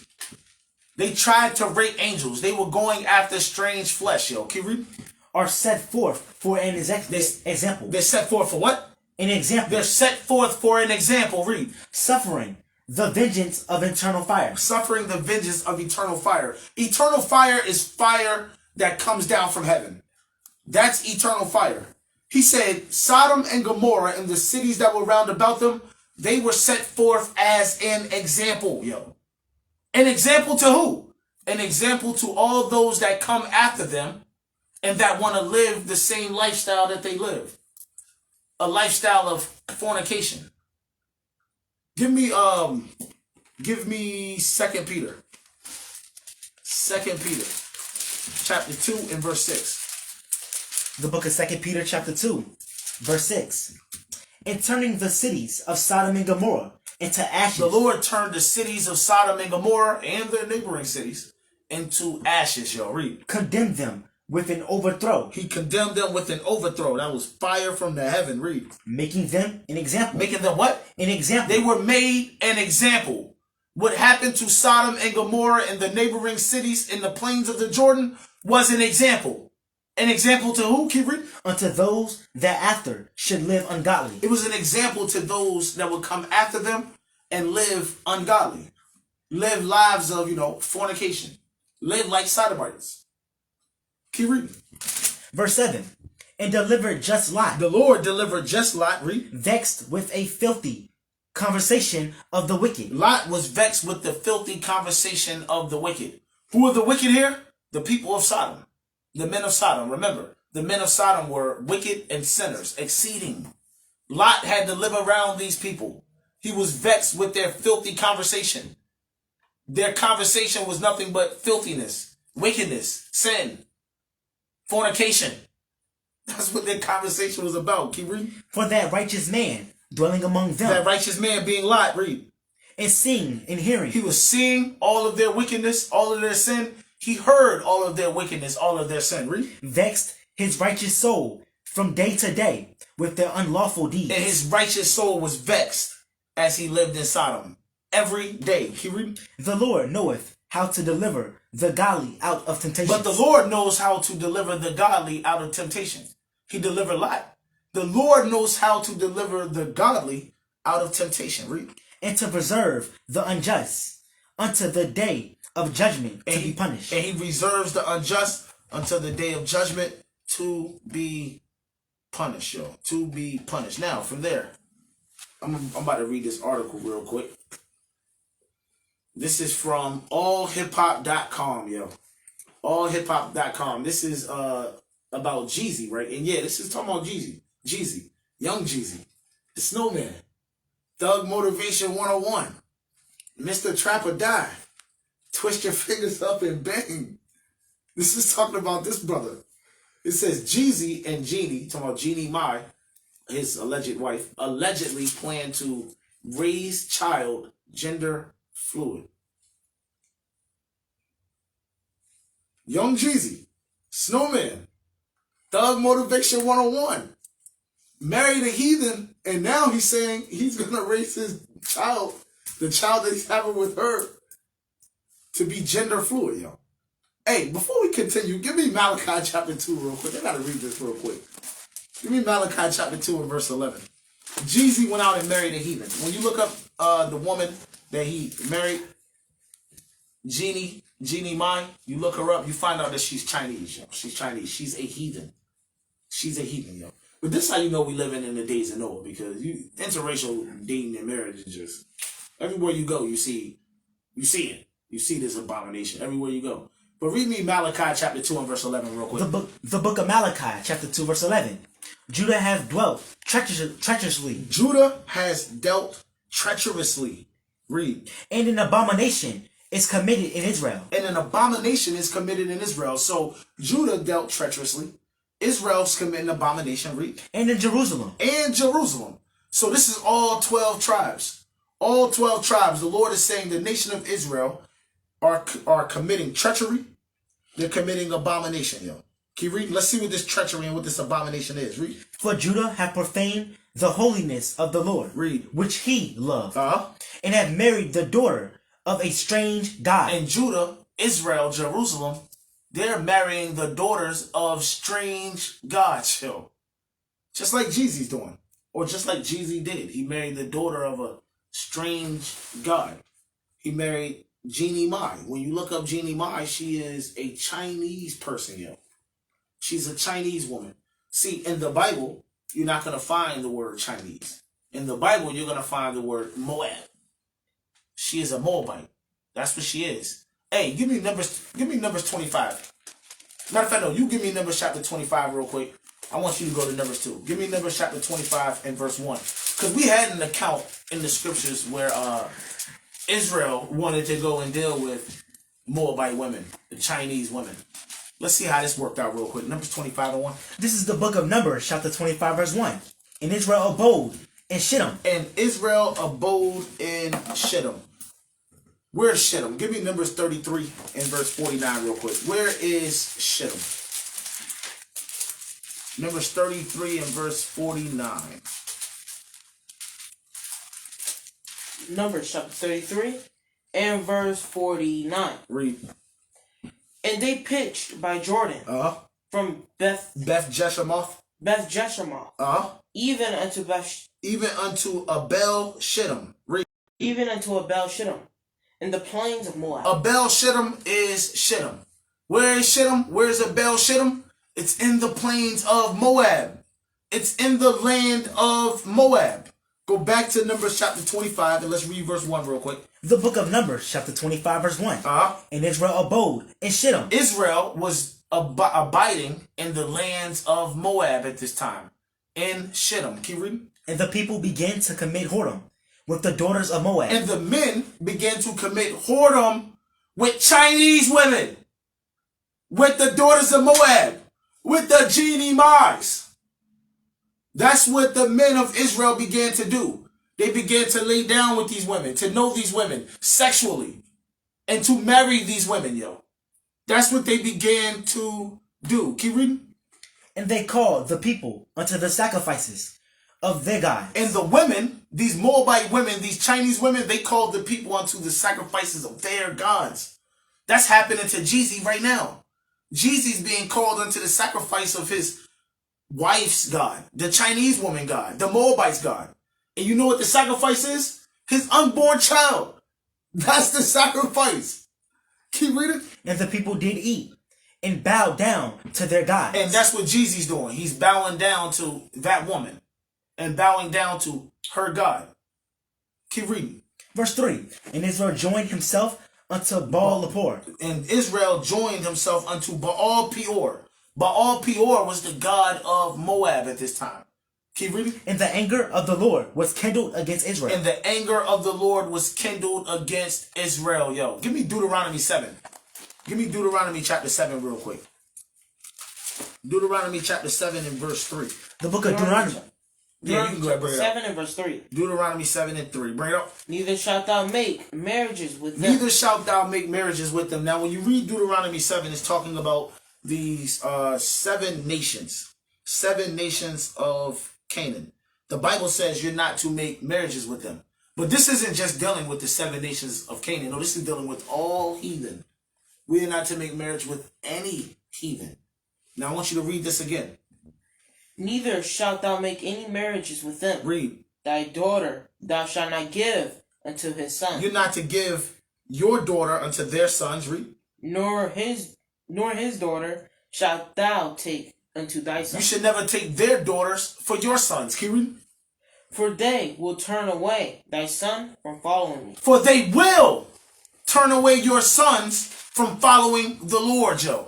They tried to rape angels. They were going after strange flesh, yo. Keep reading. Are set forth for an example. They're set forth for what? An example. They're set forth for an example. Read. Suffering the vengeance of eternal fire. Suffering the vengeance of eternal fire. Eternal fire is fire that comes down from heaven. That's eternal fire. He said Sodom and Gomorrah and the cities that were round about them, they were set forth as an example, yo. An example to who? An example to all those that come after them and that want to live the same lifestyle that they live. A lifestyle of fornication. Give me 2 Peter. 2 Peter chapter 2 and verse 6. The book of 2 Peter chapter 2, verse 6. And turning the cities of Sodom and Gomorrah into ashes. The Lord turned the cities of Sodom and Gomorrah and their neighboring cities into ashes, y'all. Read. Condemned them with an overthrow. He condemned them with an overthrow. That was fire from the heaven. Read. Making them an example. Making them what? An example. They were made an example. What happened to Sodom and Gomorrah and the neighboring cities in the plains of the Jordan was an example. An example to who? Keep reading. Unto those that after should live ungodly. It was an example to those that would come after them and live ungodly. Live lives of, fornication. Live like sodomites. Keep reading. Verse 7. And delivered just Lot. The Lord delivered just Lot. Read. Vexed with a filthy conversation of the wicked. Lot was vexed with the filthy conversation of the wicked. Who are the wicked here? The people of Sodom. The men of Sodom. Remember, the men of Sodom were wicked and sinners, exceeding. Lot had to live around these people. He was vexed with their filthy conversation. Their conversation was nothing but filthiness, wickedness, sin, fornication. That's what their conversation was about. Keep reading. For that righteous man dwelling among them. That righteous man being Lot. Read. And seeing and hearing. He was seeing all of their wickedness, all of their sin. He heard all of their wickedness, all of their sin. Read. Vexed his righteous soul from day to day with their unlawful deeds. And his righteous soul was vexed as he lived in Sodom every day. He read. The Lord knoweth how to deliver the godly out of temptation. But the Lord knows how to deliver the godly out of temptation. He delivered Lot. The Lord knows how to deliver the godly out of temptation. Read. And to preserve the unjust unto the day of judgment to be punished. And he reserves the unjust until the day of judgment to be punished, yo. To be punished. Now, from there, I'm about to read this article real quick. This is from allhiphop.com, yo. Allhiphop.com. This is about Jeezy, right? And yeah, this is talking about Jeezy. Jeezy. Young Jeezy. The Snowman. Thug Motivation 101. Mr. Trap or Die. Twist your fingers up and bang. This is talking about this brother. It says Jeezy and Jeannie, talking about Jeannie Mai, his alleged wife, allegedly plan to raise child gender fluid. Young Jeezy, Snowman, Thug Motivation 101, married a heathen, and now he's saying he's going to raise his child, the child that he's having with her, to be gender fluid, yo. Hey, before we continue, give me Malachi chapter 2 real quick. I gotta read this real quick. Give me Malachi chapter 2 and verse 11. Jeezy went out and married a heathen. When you look up the woman that he married, Jeannie Mai, you look her up, you find out that she's Chinese, yo. She's Chinese. She's a heathen. She's a heathen, yo. But this is how you know we living in the days of Noah, because interracial dating and marriage is just everywhere you go, you see it. You see this abomination everywhere you go. But read me Malachi chapter 2 and verse 11 real quick. The book of Malachi chapter 2 verse 11. Judah has dwelt treacherously. Judah has dealt treacherously. Read. And an abomination is committed in Israel. And an abomination is committed in Israel. So Judah dealt treacherously. Israel's committing abomination. Read. And in Jerusalem. And Jerusalem. So this is all 12 tribes. All 12 tribes. The Lord is saying the nation of Israel are committing treachery. They're committing abomination, yo. Keep reading. Let's see what this treachery and what this abomination is. Read. For Judah hath profaned the holiness of the Lord. Read. Which he loved. And have married the daughter of a strange god. And Judah, Israel, Jerusalem, they're marrying the daughters of strange gods, yo. Just like Jeezy's doing. Or just like Jeezy did. He married the daughter of a strange god. He married Jeannie Mai. When you look up Jeannie Mai, she is a Chinese person, yo. She's a Chinese woman. See, in the Bible, you're not going to find the word Chinese. In the Bible, you're going to find the word Moab. She is a Moabite. That's what she is. Hey, give me Numbers 25. Matter of fact, no, you give me Numbers chapter 25 real quick. I want you to go to Numbers 2. Give me Numbers chapter 25 and verse 1. Because we had an account in the scriptures where Israel wanted to go and deal with Moabite women, the Chinese women. Let's see how this worked out real quick. Numbers 25 and 1. This is the book of Numbers, chapter 25, verse 1. And Israel abode in Shittim. And Israel abode in Shittim. Where's Shittim? Give me Numbers 33 and verse 49 real quick. Where is Shittim? Numbers 33 and verse 49. Numbers chapter 33 and verse 49. Read. And they pitched by Jordan from Beth Jeshemoth, even unto Abel Shittim. Read. Even unto Abel Shittim, in the plains of Moab. Abel Shittim is Shittim. Where is Shittim? Where is Abel Shittim? It's in the plains of Moab. It's in the land of Moab. Go back to Numbers chapter 25 and let's read verse 1 real quick. The book of Numbers, chapter 25, verse 1. And Israel abode in Shittim. Israel was abiding in the lands of Moab at this time. In Shittim. Keep reading. And the people began to commit whoredom with the daughters of Moab. And the men began to commit whoredom with Chinese women. With the daughters of Moab. With the Jeannie Mai's. That's what the men of Israel began to do. They began to lay down with these women, to know these women sexually, and to marry these women, yo. That's what they began to do. Keep reading. And they called the people unto the sacrifices of their gods. And the women, these Moabite women, these Chinese women, they called the people unto the sacrifices of their gods. That's happening to Jeezy right now. Jeezy's being called unto the sacrifice of his wife's God, the Chinese woman God, the Moabite's God. And you know what the sacrifice is? His unborn child. That's the sacrifice. Keep reading. And the people did eat and bowed down to their gods. And that's what Jeezy's doing. He's bowing down to that woman and bowing down to her God. Keep reading. Verse 3. And Israel joined himself unto Baal-Peor. And Israel joined himself unto Baal-Peor. Baal-Peor was the god of Moab at this time. Keep reading. And the anger of the Lord was kindled against Israel. And the anger of the Lord was kindled against Israel. Yo, give me Deuteronomy 7. Give me Deuteronomy chapter 7 real quick. Deuteronomy chapter 7 and verse 3. The book of Deuteronomy. Yeah, you can go ahead and bring it up. 7 and verse 3. Deuteronomy 7 and 3. Bring it up. Neither shalt thou make marriages with them. Neither shalt thou make marriages with them. Now, when you read Deuteronomy 7, it's talking about these 7 nations. 7 nations of Canaan. The Bible says you're not to make marriages with them. But this isn't just dealing with the 7 nations of Canaan. No, this is dealing with all heathen. We are not to make marriage with any heathen. Now I want you to read this again. Neither shalt thou make any marriages with them. Read. Thy daughter thou shalt not give unto his son. You're not to give your daughter unto their sons. Read. Nor his daughter shalt thou take unto thy son. You should never take their daughters for your sons. Keep reading. For they will turn away thy son from following me. For they will turn away your sons from following the Lord, Joe.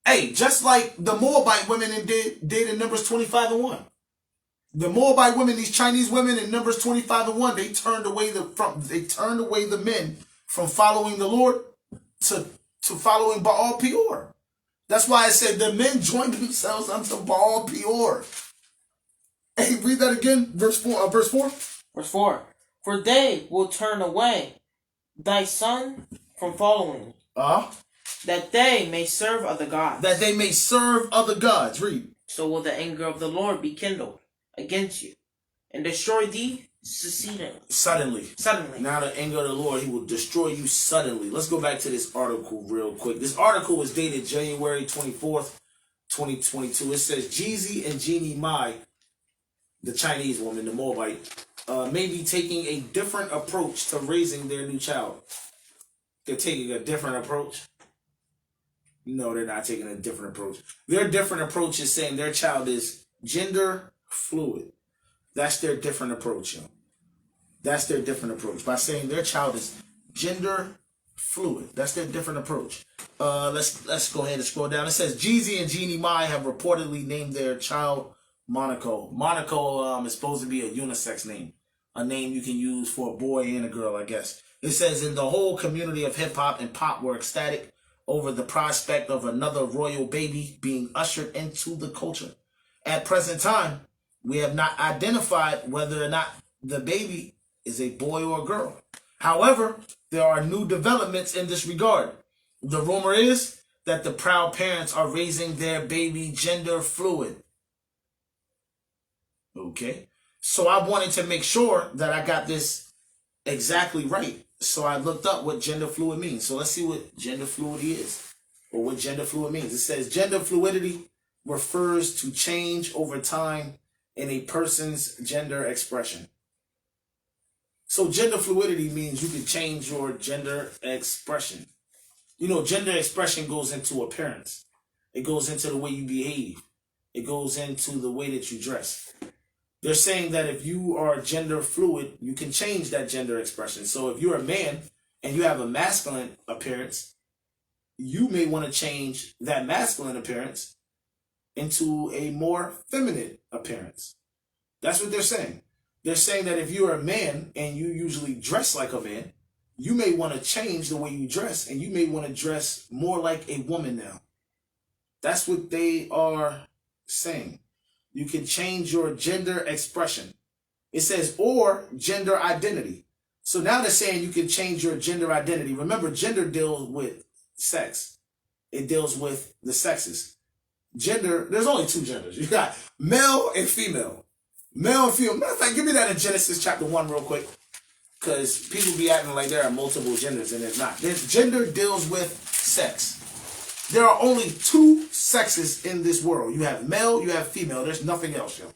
Hey, just like the Moabite women did in Numbers 25:1. The Moabite women, these Chinese women in Numbers 25:1, they turned away the men from following the Lord to following Baal Peor. That's why I said the men joined themselves unto Baal Peor. Hey, read that again, verse 4. Verse 4. For they will turn away thy son from following me. That they may serve other gods. That they may serve other gods. Read. So will the anger of the Lord be kindled against you, and destroy thee suddenly. Suddenly. Now the anger of the Lord, he will destroy you suddenly. Let's go back to this article real quick. This article was dated January 24th, 2022. It says Jeezy and Jeannie Mai, the Chinese woman, the Moabite, may be taking a different approach to raising their new child. They're taking a different approach. No, they're not taking a different approach. Their different approach is saying their child is gender fluid. That's their different approach, yo. That's their different approach. By saying their child is gender fluid. That's their different approach. Let's go ahead and scroll down. It says Jeezy and Jeannie Mai have reportedly named their child Monaco. Monaco is supposed to be a unisex name. A name you can use for a boy and a girl, I guess. It says in the whole community of hip-hop and pop were ecstatic over the prospect of another royal baby being ushered into the culture. At present time, we have not identified whether or not the baby is a boy or a girl. However, there are new developments in this regard. The rumor is that the proud parents are raising their baby gender fluid. Okay. So I wanted to make sure that I got this exactly right. So I looked up what gender fluid means. So let's see what gender fluidity is, or what gender fluid means. It says gender fluidity refers to change over time in a person's gender expression. So gender fluidity means you can change your gender expression. You know, gender expression goes into appearance. It goes into the way you behave. It goes into the way that you dress. They're saying that if you are gender fluid, you can change that gender expression. So if you're a man and you have a masculine appearance, you may want to change that masculine appearance into a more feminine appearance. That's what they're saying. They're saying that if you're a man and you usually dress like a man, you may want to change the way you dress, and you may want to dress more like a woman now. That's what they are saying. You can change your gender expression. It says, or gender identity. So now they're saying you can change your gender identity. Remember, gender deals with sex. It deals with the sexes. Gender, there's only two genders. You got male and female. Male and female. Matter of fact, give me that in Genesis chapter 1 real quick. Because people be acting like there are multiple genders, and there's not. Gender deals with sex. There are only two sexes in this world. You have male, you have female. There's nothing else, yo.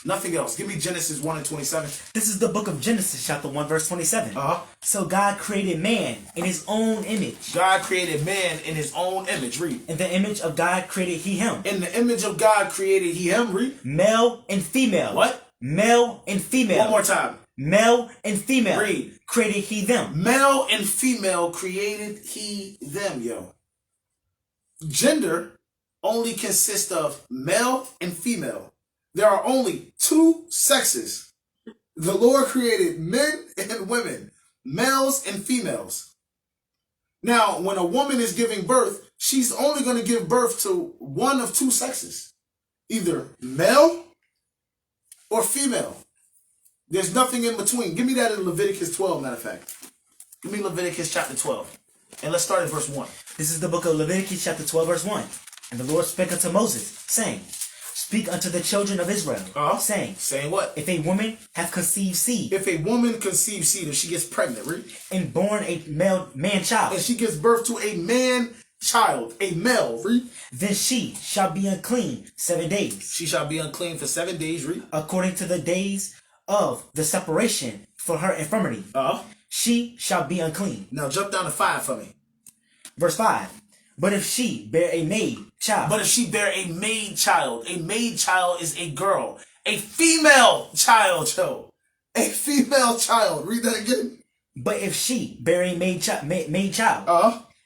Nothing else. Give me Genesis 1 and 27. This is the book of Genesis, chapter 1, verse 27. So God created man in his own image. God created man in his own image. Read. In the image of God created he him. In the image of God created he him. Read. Male and female. What? Male and female. One more time. Male and female. Read. Created he them. Male and female created he them, yo. Gender only consists of male and female. There are only two sexes. The Lord created men and women, males and females. Now, when a woman is giving birth, she's only going to give birth to one of two sexes, either male or female. There's nothing in between. Give me that in Leviticus 12, matter of fact. Give me Leviticus chapter 12. And let's start at verse 1. This is the book of Leviticus chapter 12, verse 1. And the Lord spake unto Moses, saying, speak unto the children of Israel, saying, saying what? if a woman have conceived seed, If a woman conceives seed, if she gets pregnant, right? and born a man child, And she gives birth to a man child, a male, read. then she shall be unclean 7 days, She shall be unclean for 7 days, read. according to the days of the separation for her infirmity. She shall be unclean. Now jump down to 5 for me. Verse 5. But if she bear a maid child. But if she bear a maid child is a girl. A female child, Joe. A female child. Read that again. But if she bear a maid child,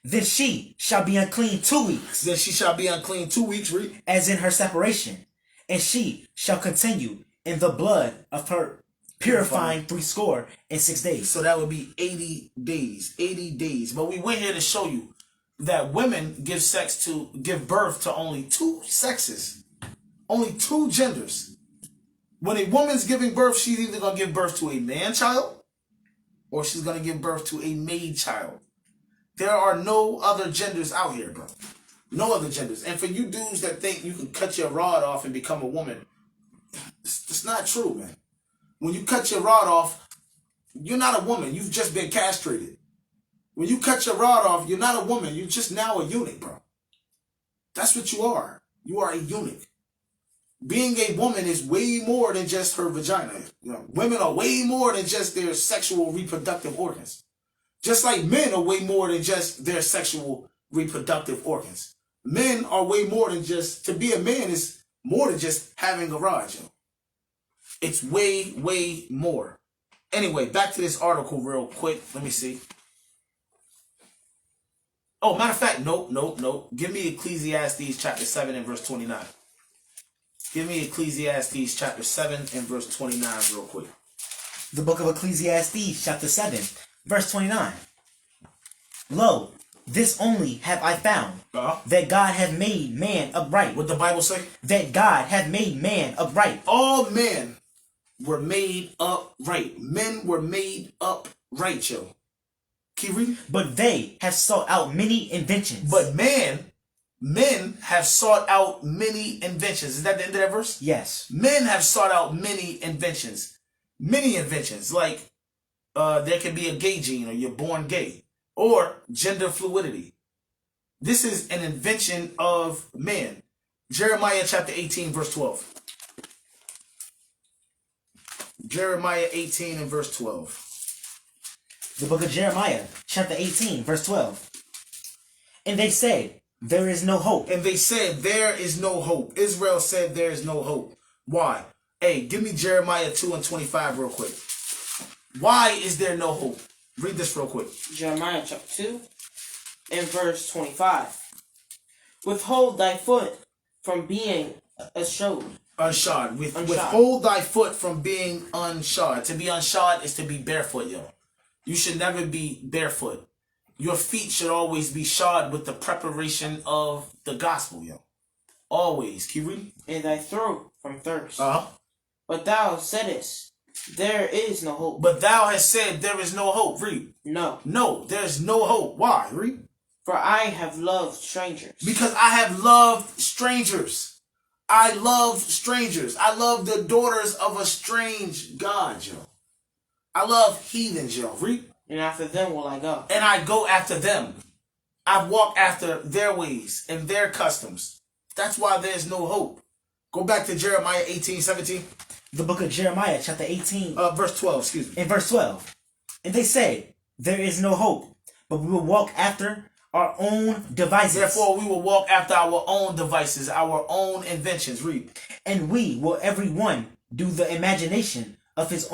then she shall be unclean 2 weeks. Then she shall be unclean 2 weeks, read. As in her separation. And she shall continue in the blood of her purifying 66 days. So that would be 80 days. 80 days. But we went here to show you that women give birth to only 2 sexes. Only 2 genders. When a woman's giving birth, she's either going to give birth to a man child or she's going to give birth to a maid child. There are no other genders out here, bro. No other genders. And for you dudes that think you can cut your rod off and become a woman, it's not true, man. When you cut your rod off, you're not a woman. You've just been castrated. When you cut your rod off, you're not a woman. You're just now a eunuch, bro. That's what you are. You are a eunuch. Being a woman is way more than just her vagina. You know, women are way more than just their sexual reproductive organs. Just like men are way more than just their sexual reproductive organs. Men are way more than just, to be a man is more than just having a rod, yo. It's way, way more. Anyway, back to this article real quick. Let me see. Oh, matter of fact, nope. Give me Ecclesiastes chapter 7 and verse 29. Give me Ecclesiastes chapter 7 and verse 29 real quick. The book of Ecclesiastes chapter 7, verse 29. Lo, this only have I found, that God hath made man upright. What the Bible say? That God hath made man upright. All men were made upright. Men were made upright, yo. Keep reading. But they have sought out many inventions. But men have sought out many inventions. Is that the end of that verse? Yes. Men have sought out many inventions. Many inventions. Like, there can be a gay gene or you're born gay. Or gender fluidity. This is an invention of man. Jeremiah chapter 18 verse 12. Jeremiah 18 and verse 12. The book of Jeremiah chapter 18 verse 12. And they said, there is no hope. And they said, there is no hope. Israel said, there is no hope. Why? Hey, give me Jeremiah 2 and 25 real quick. Why is there no hope? Read this real quick. Jeremiah chapter 2 and verse 25. Withhold thy foot from being unshod. Unshod. Withhold thy foot from being unshod. To be unshod is to be barefoot, yo. You should never be barefoot. Your feet should always be shod with the preparation of the gospel, yo. Always. Keep reading. And thy throat from thirst. Uh-huh. But thou saidest, there is no hope. But thou hast said, there is no hope. Read. No. No, there's no hope. Why? Read. For I have loved strangers. Because I have loved strangers. I love strangers. I love the daughters of a strange God, yo. I love heathens, yo. Read. And after them will I go. And I go after them. I walk after their ways and their customs. That's why there's no hope. Go back to Jeremiah 18:17. The book of Jeremiah chapter 18. Verse 12, excuse me. In verse 12. And they say, there is no hope, but we will walk after our own devices. Therefore, we will walk after our own devices, our own inventions. Read. And we will every one do the imagination of his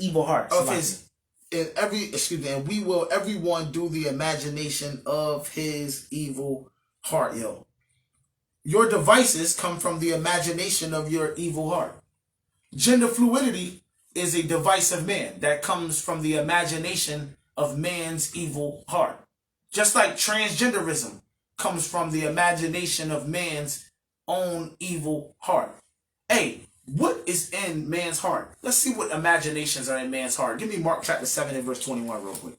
evil heart. And we will everyone do the imagination of his evil heart, yo. Your devices come from the imagination of your evil heart. Gender fluidity is a device of man that comes from the imagination of man's evil heart. Just like transgenderism comes from the imagination of man's own evil heart. Hey, what is in man's heart? Let's see what imaginations are in man's heart. Give me Mark chapter 7 and verse 21 real quick.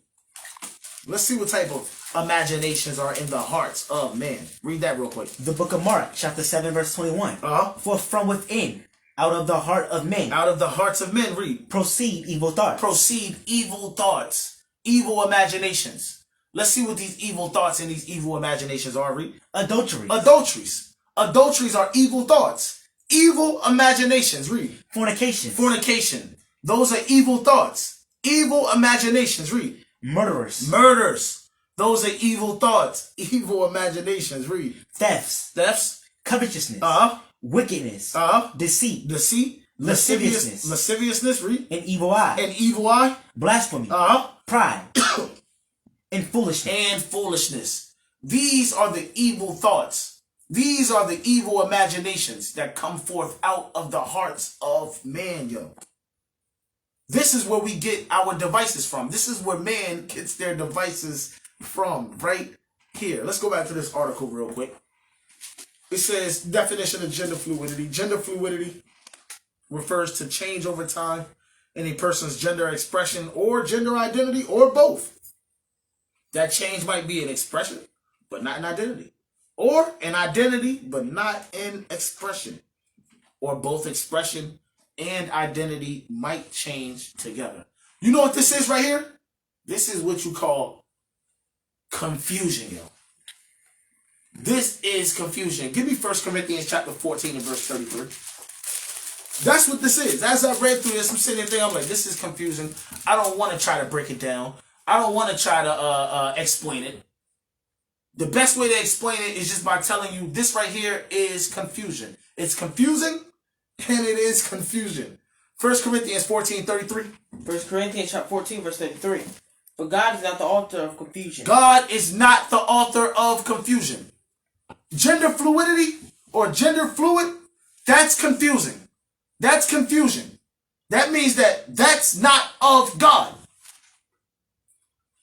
Let's see what type of imaginations are in the hearts of man. Read that real quick. The book of Mark, chapter 7, verse 21. For from within, out of the heart of men. Out of the hearts of men, read. Proceed evil thoughts. Proceed evil thoughts. Evil imaginations. Let's see what these evil thoughts and these evil imaginations are, read. Adulteries. Adulteries. Adulteries are evil thoughts. Evil imaginations, read. Fornication. Fornication. Those are evil thoughts. Evil imaginations, read. Murderers. Murders. Those are evil thoughts. Evil imaginations, read. Thefts. Thefts. Covetousness. Wickedness. Deceit. Deceit. Lasciviousness. Lasciviousness, read. An evil eye. An evil eye. Blasphemy. Pride. And foolishness. And foolishness. These are the evil thoughts. These are the evil imaginations that come forth out of the hearts of man, yo. This is where we get our devices from. This is where man gets their devices from, right here. Let's go back to this article real quick. It says, definition of gender fluidity. Gender fluidity refers to change over time in a person's gender expression or gender identity, or both. That change might be an expression, but not an identity. Or an identity, but not an expression. Or both expression and identity might change together. You know what this is right here? This is what you call confusion, yo. This is confusion. Give me 1 Corinthians chapter 14 and verse 33. That's what this is. As I read through this, I'm sitting there thinking, I'm like, this is confusing. I don't want to try to break it down. I don't want to try to explain it. The best way to explain it is just by telling you this right here is confusion. It's confusing and it is confusion. 1 Corinthians 14:33. 1 Corinthians chapter 14, verse 33. But God is not the author of confusion. God is not the author of confusion. Gender fluidity or gender fluid, that's confusing. That's confusion. That means that that's not of God.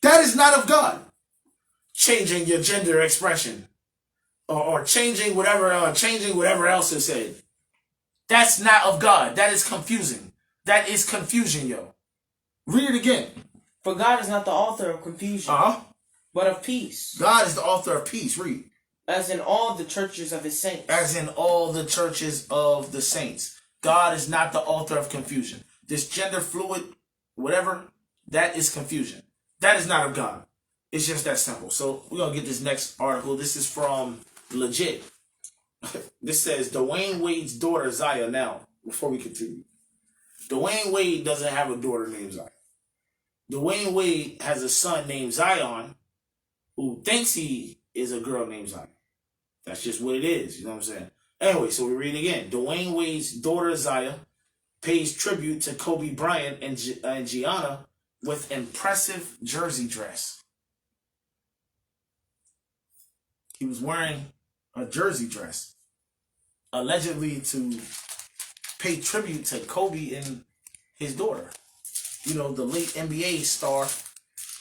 That is not of God. Changing your gender expression or changing whatever else is said. That's not of God. That is confusing. That is confusion, yo. Read it again. For God is not the author of confusion, but of peace. God is the author of peace. Read. As in all the churches of his saints. As in all the churches of the saints. God is not the author of confusion. This gender fluid, whatever, that is confusion. That is not of God. It's just that simple. So we're going to get this next article. This is from Legit. This says, Dwayne Wade's daughter, Zaya. Now, before we continue. Dwayne Wade doesn't have a daughter named Zaya. Dwayne Wade has a son named Zion who thinks he is a girl named Zion. That's just what it is. You know what I'm saying? Anyway, so we read again. Dwayne Wade's daughter, Zaya, pays tribute to Kobe Bryant and Gianna with impressive jersey dress. He was wearing a jersey dress, allegedly to pay tribute to Kobe and his daughter. You know, the late NBA star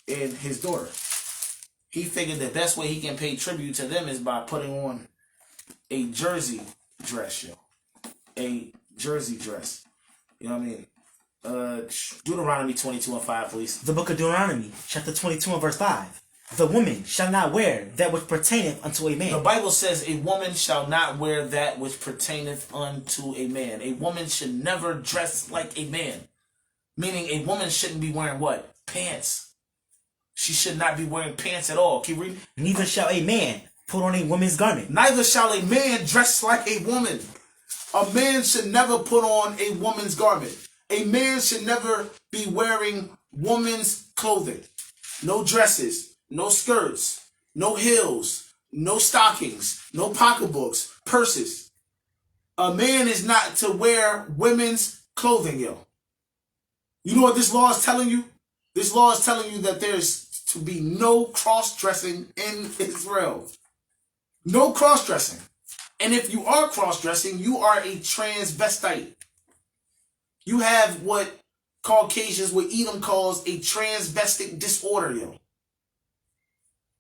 and his daughter. He figured the best way he can pay tribute to them is by putting on a jersey dress, yo. A jersey dress. You know what I mean? Deuteronomy 22:5, please. The book of Deuteronomy, chapter 22 and verse 5. The woman shall not wear that which pertaineth unto a man. The Bible says a woman shall not wear that which pertaineth unto a man. A woman should never dress like a man. Meaning a woman shouldn't be wearing what? Pants. She should not be wearing pants at all. Keep reading. Neither shall a man put on a woman's garment. Neither shall a man dress like a woman. A man should never put on a woman's garment. A man should never be wearing woman's clothing. No dresses, no skirts, no heels, no stockings, no pocketbooks, purses. A man is not to wear women's clothing, yo. You know what this law is telling you? This law is telling you that there's to be no cross-dressing in Israel. No cross-dressing. And if you are cross-dressing, you are a transvestite. You have what Caucasians, what Edom calls a transvestic disorder, yo.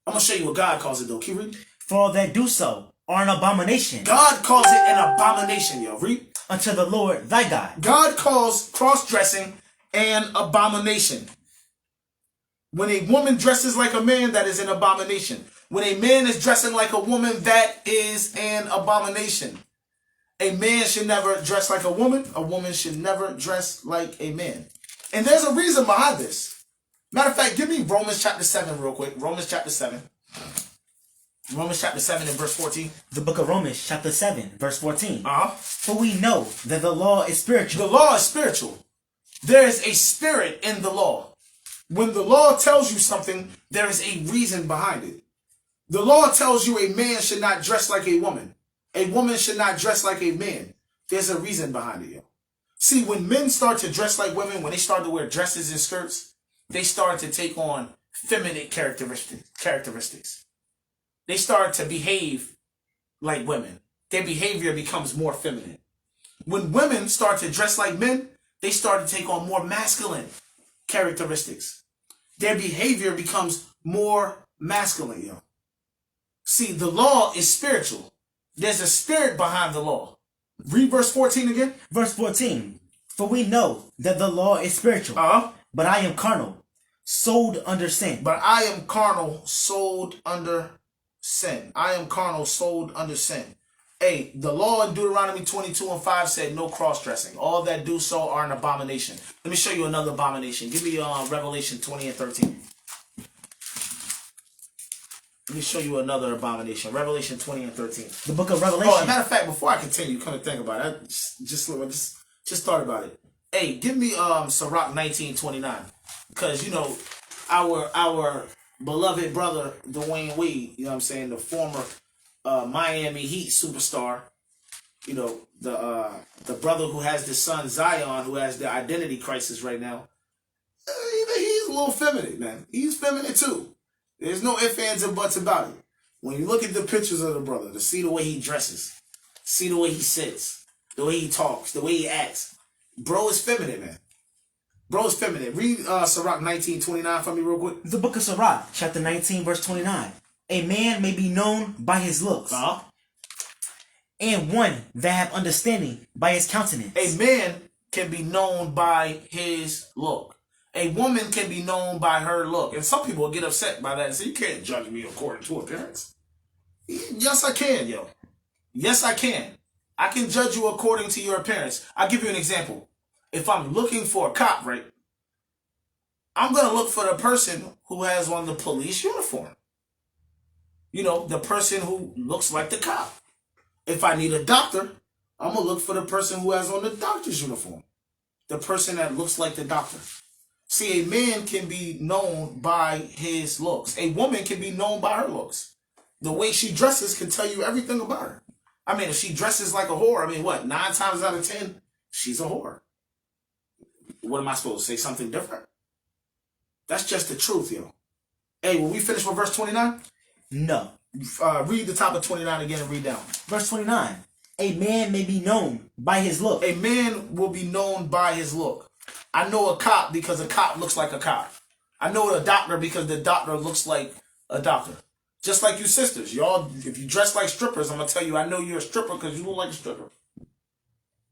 I'm going to show you what God calls it, though. Keep reading. For all that do so are an abomination. God calls it an abomination, yo. Read. Unto the Lord thy God. God calls cross-dressing an abomination. When a woman dresses like a man, that is an abomination. When a man is dressing like a woman, that is an abomination. A man should never dress like a woman. A woman should never dress like a man. And there's a reason behind this. Matter of fact, give me Romans chapter 7 real quick. Romans chapter 7. Romans chapter 7 and verse 14. The book of Romans chapter 7 verse 14. Uh-huh. For we know that the law is spiritual. The law is spiritual. There is a spirit in the law. When the law tells you something, there is a reason behind it. The law tells you a man should not dress like a woman. A woman should not dress like a man. There's a reason behind it, yo. See, when men start to dress like women, when they start to wear dresses and skirts, they start to take on feminine characteristics. They start to behave like women. Their behavior becomes more feminine. When women start to dress like men, they start to take on more masculine characteristics. Their behavior becomes more masculine, yo. See, the law is spiritual. There's a spirit behind the law. Read verse 14 again. Verse 14. For we know that the law is spiritual, but I am carnal, sold under sin. But I am carnal, sold under sin. I am carnal, sold under sin. Hey, the law in Deuteronomy 22:5 said no cross-dressing. All that do so are an abomination. Let me show you another abomination. Give me Revelation 20 and 13. Let me show you another abomination. Revelation 20 and 13. The book of Revelation. Oh, as a matter of fact, before I continue, come to think about it, just thought about it. Hey, give me Sirach 19:29, because you know our beloved brother Dwayne Wade, you know what I'm saying, the former Miami Heat superstar, you know, the brother who has the son Zion, who has the identity crisis right now. He's a little feminine, man. He's feminine too. There's no ifs, ands, and buts about it. When you look at the pictures of the brother, to see the way he dresses, see the way he sits, the way he talks, the way he acts, bro is feminine, man. Bro is feminine. Read Sirach 19:29 for me real quick. The book of Sirach, chapter 19, verse 29. A man may be known by his looks, and one that have understanding by his countenance. A man can be known by his look. A woman can be known by her look. And some people get upset by that and say, you can't judge me according to appearance. Yes, I can, yo. Yes, I can. I can judge you according to your appearance. I'll give you an example. If I'm looking for a cop, right, I'm going to look for the person who has on the police uniform. You know, the person who looks like the cop. If I need a doctor, I'm going to look for the person who has on the doctor's uniform. The person that looks like the doctor. See, a man can be known by his looks. A woman can be known by her looks. The way she dresses can tell you everything about her. I mean, if she dresses like a whore, I mean, what, 9 times out of 10, she's a whore. What am I supposed to say? Something different? That's just the truth, yo. Hey, will we finish with verse 29? No. Read the top of 29 again and read down. Verse 29. A man may be known by his look. A man will be known by his look. I know a cop because a cop looks like a cop. I know a doctor because the doctor looks like a doctor. Just like you sisters. Y'all, if you dress like strippers, I'm going to tell you I know you're a stripper because you look like a stripper.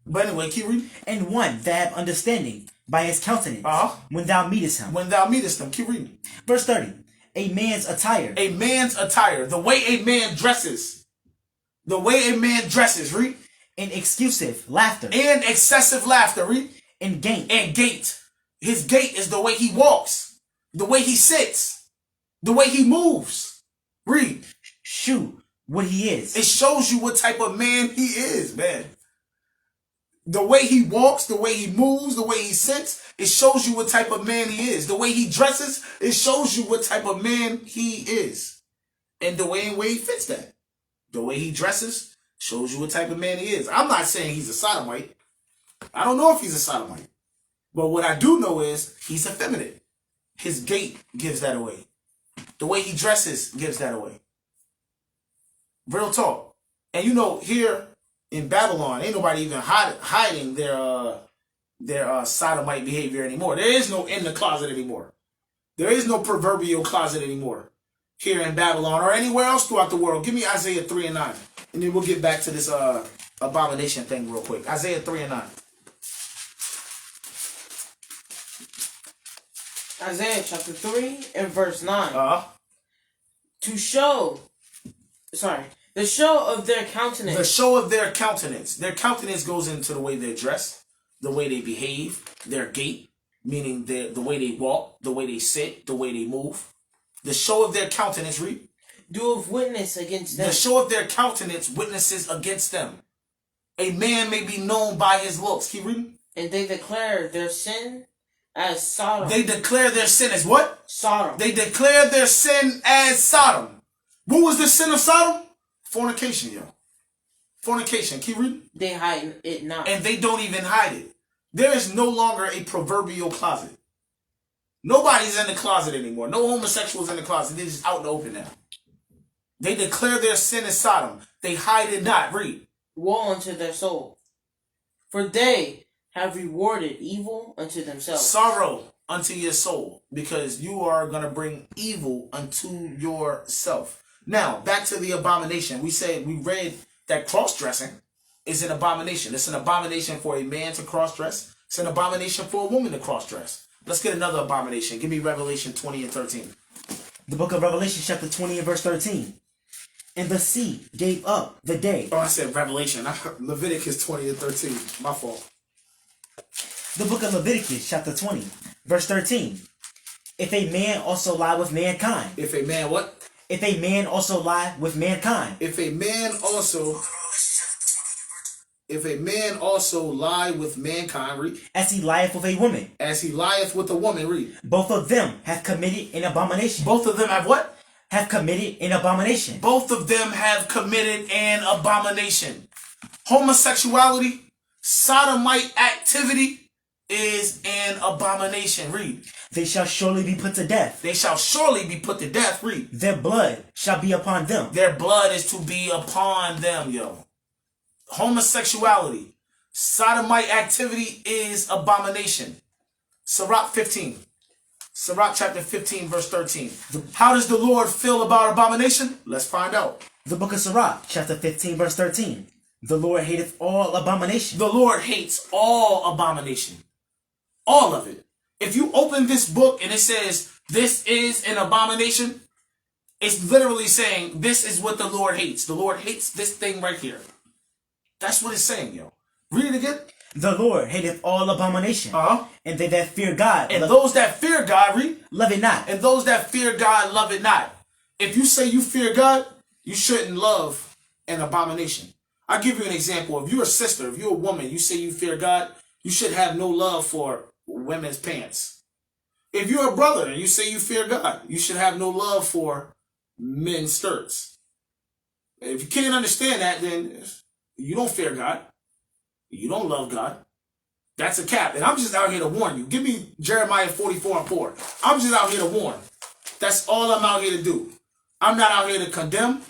But anyway, keep reading. And one that have understanding by his countenance when thou meetest him. When thou meetest him. Keep reading. Verse 30. A man's attire. A man's attire. The way a man dresses. The way a man dresses. Read. And exclusive laughter. And excessive laughter. Read. And gait. And gait. His gait is the way he walks. The way he sits. The way he moves. Read. Shoot what he is. It shows you what type of man he is, man. The way he walks, the way he moves, the way he sits, it shows you what type of man he is. The way he dresses, it shows you what type of man he is. And the way in which he fits that. The way he dresses shows you what type of man he is. I'm not saying he's a sodomite. I don't know if he's a sodomite. But what I do know is he's effeminate. His gait gives that away. The way he dresses gives that away. Real talk. And you know, here in Babylon, ain't nobody even hiding their sodomite behavior anymore. There is no in the closet anymore. There is no proverbial closet anymore here in Babylon or anywhere else throughout the world. Give me Isaiah 3 and 9. And then we'll get back to this abomination thing real quick. Isaiah 3 and 9. Isaiah chapter 3 and verse 9. Uh-huh. The show of their countenance. The show of their countenance. Their countenance goes into the way they dress, the way they behave, their gait, meaning the way they walk, the way they sit, the way they move. The show of their countenance, read. Doeth witness against them. The show of their countenance witnesses against them. A man may be known by his looks. Keep reading. And they declare their sin as Sodom. They declare their sin as what? Sodom. They declare their sin as Sodom. What was the sin of Sodom? Fornication, yo. Fornication. Keep reading. They hide it not. And they don't even hide it. There is no longer a proverbial closet. Nobody's in the closet anymore. No homosexuals in the closet. They're just out in the open now. They declare their sin as Sodom. They hide it not. Read. Woe unto their soul, for they have rewarded evil unto themselves. Sorrow unto your soul, because you are going to bring evil unto yourself. Now, back to the abomination. We read that cross-dressing is an abomination. It's an abomination for a man to cross-dress. It's an abomination for a woman to cross-dress. Let's get another abomination. Give me Revelation 20 and 13. The book of Revelation chapter 20 and verse 13. And the sea gave up the day. Oh, I said Revelation. Leviticus 20 and 13. My fault. The book of Leviticus chapter 20 verse 13. If a man also lie with mankind. If a man what? If a man also lie with mankind. If a man also lie with mankind, read. As he lieth with a woman. As he lieth with a woman, read. Both of them have committed an abomination. Both of them have what? Have committed an abomination. Both of them have committed an abomination. Homosexuality, sodomite activity is an abomination. Read. They shall surely be put to death. They shall surely be put to death. Read. Their blood shall be upon them. Their blood is to be upon them, yo. Homosexuality, sodomite activity is abomination. Sirach 15. Sirach chapter 15 verse 13. How does the Lord feel about abomination? Let's find out. The book of Sirach chapter 15 verse 13. The Lord hateth all abomination. The Lord hates all abomination. All of it. If you open this book and it says, this is an abomination, it's literally saying, this is what the Lord hates. The Lord hates this thing right here. That's what it's saying, yo. Read it again. The Lord hateth all abomination. And they that fear God. And those that fear God, read. Love it not. And those that fear God, love it not. If you say you fear God, you shouldn't love an abomination. I'll give you an example. If you're a sister, if you're a woman, you say you fear God, you should have no love for women's pants. If you're a brother and you say you fear God, you should have no love for men's skirts. If you can't understand that, then you don't fear God. You don't love God. That's a cap. And I'm just out here to warn you. Give me Jeremiah 44 and 4. I'm just out here to warn. That's all I'm out here to do. I'm not out here to condemn.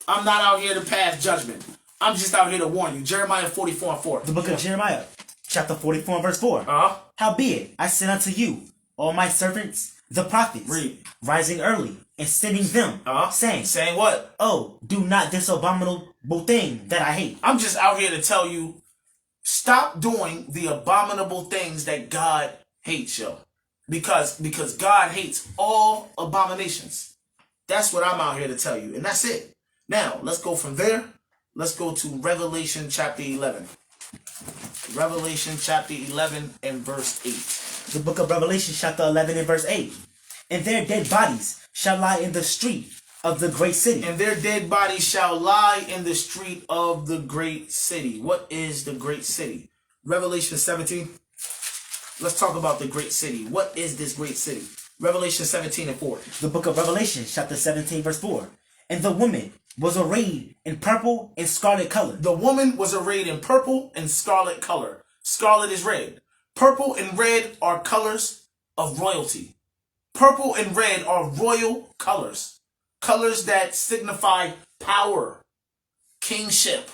I'm not out here to pass judgment. I'm just out here to warn you. Jeremiah 44 and 4. The book of Jeremiah, chapter 44 and verse 4. Howbeit, I sent unto you all my servants, the prophets, read. Rising early and sending them, saying. Saying what? Oh, do not this abominable thing that I hate. I'm just out here to tell you, stop doing the abominable things that God hates, yo. Because God hates all abominations. That's what I'm out here to tell you. And that's it. Now, let's go from there. Let's go to Revelation chapter 11. Revelation chapter 11 and verse 8. The book of Revelation chapter 11 and verse 8. And their dead bodies shall lie in the street of the great city. And their dead bodies shall lie in the street of the great city. What is the great city? Revelation 17. Let's talk about the great city. What is this great city? Revelation 17 and 4. The book of Revelation chapter 17 verse 4. And the woman was arrayed in purple and scarlet color. The woman was arrayed in purple and scarlet color. Scarlet is red. Purple and red are colors of royalty. Purple and red are royal colors. Colors that signify power, kingship.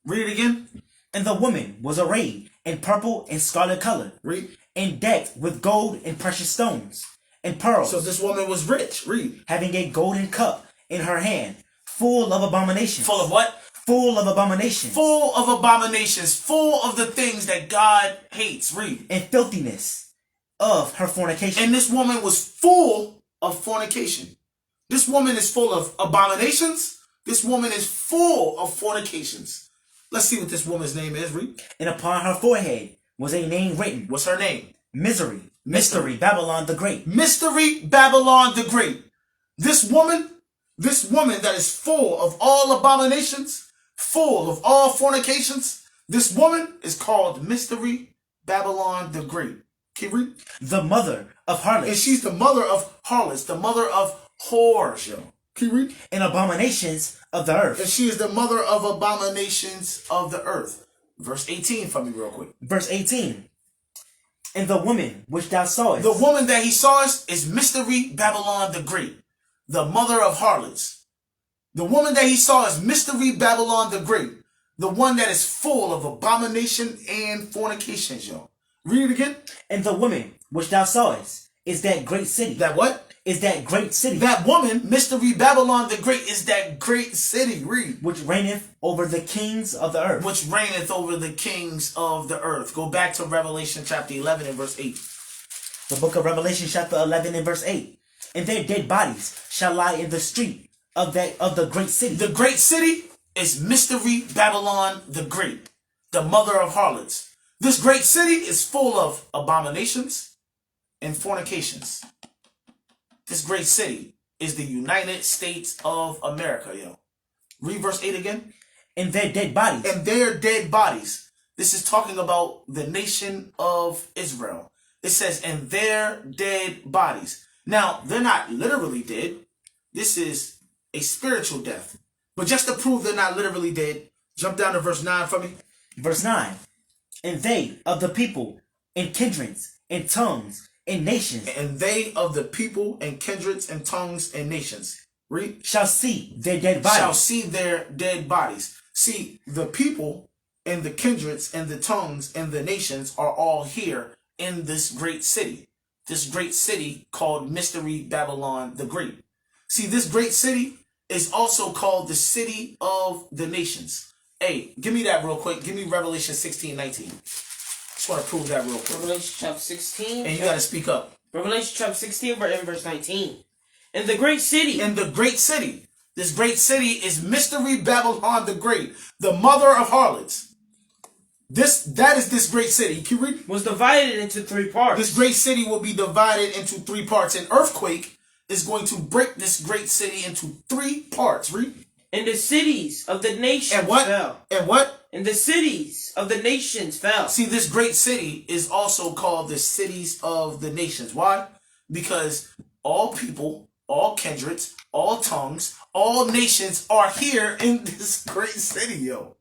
Read it again. And the woman was arrayed in purple and scarlet color. Read. And decked with gold and precious stones and pearls. So this woman was rich. Read. Having a golden cup in her hand, full of abominations. Full of what? Full of abominations. Full of abominations. Full of the things that God hates. Read. And filthiness of her fornication. And this woman was full of fornication. This woman is full of abominations. This woman is full of fornications. Let's see what this woman's name is, read. And upon her forehead was a name written. What's her name? Misery. Mystery, Babylon the Great. Mystery, Babylon the Great. This woman that is full of all abominations, full of all fornications, this woman is called Mystery, Babylon the Great. Can you read? The mother of harlots. And she's the mother of harlots, the mother of whores, yo. Can you read? And abominations of the earth. And she is the mother of abominations of the earth. Verse 18 for me real quick. Verse 18. And the woman which thou sawest. The woman that he sawest is Mystery, Babylon the Great, the mother of harlots. The woman that he saw is Mystery, Babylon the Great, the one that is full of abomination and fornications, yo. Read it again. And the woman which thou sawest is that great city. That what? Is that great city. That woman, Mystery, Babylon the Great, is that great city. Read. Which reigneth over the kings of the earth. Which reigneth over the kings of the earth. Go back to Revelation chapter 11 and verse 8. The book of Revelation chapter 11 and verse 8. And their dead bodies shall lie in the street of the great city. The great city is Mystery, Babylon the Great, the mother of harlots. This great city is full of abominations and fornications. This great city is the United States of America, yo. Read verse 8 again. And their dead bodies. And their dead bodies. This is talking about the nation of Israel. It says, and their dead bodies. Now, they're not literally dead. This is a spiritual death. But just to prove they're not literally dead, jump down to verse 9 for me. Verse 9. And they of the people and kindreds and tongues and nations. And they of the people and kindreds and tongues and nations. Read. Shall see their dead bodies. Shall see their dead bodies. See, the people and the kindreds and the tongues and the nations are all here in this great city. This great city called Mystery Babylon the Great. See, this great city is also called the city of the nations. Hey, give me that real quick. Give me Revelation 16:19. Just want to prove that real quick. Revelation chapter 16. And you got to speak up. Revelation chapter 16 verse 19. In the great city. In the great city. This great city is Mystery Babylon the Great, the mother of harlots. That is this great city. Can you read? Was divided into 3 parts. This great city will be divided into 3 parts. An earthquake is going to break this great city into 3 parts. Read. And the cities of the nations And what? fell. And what? And the cities of the nations fell. See, this great city is also called the cities of the nations. Why? Because all people, all kindreds, all tongues, all nations are here in this great city, yo.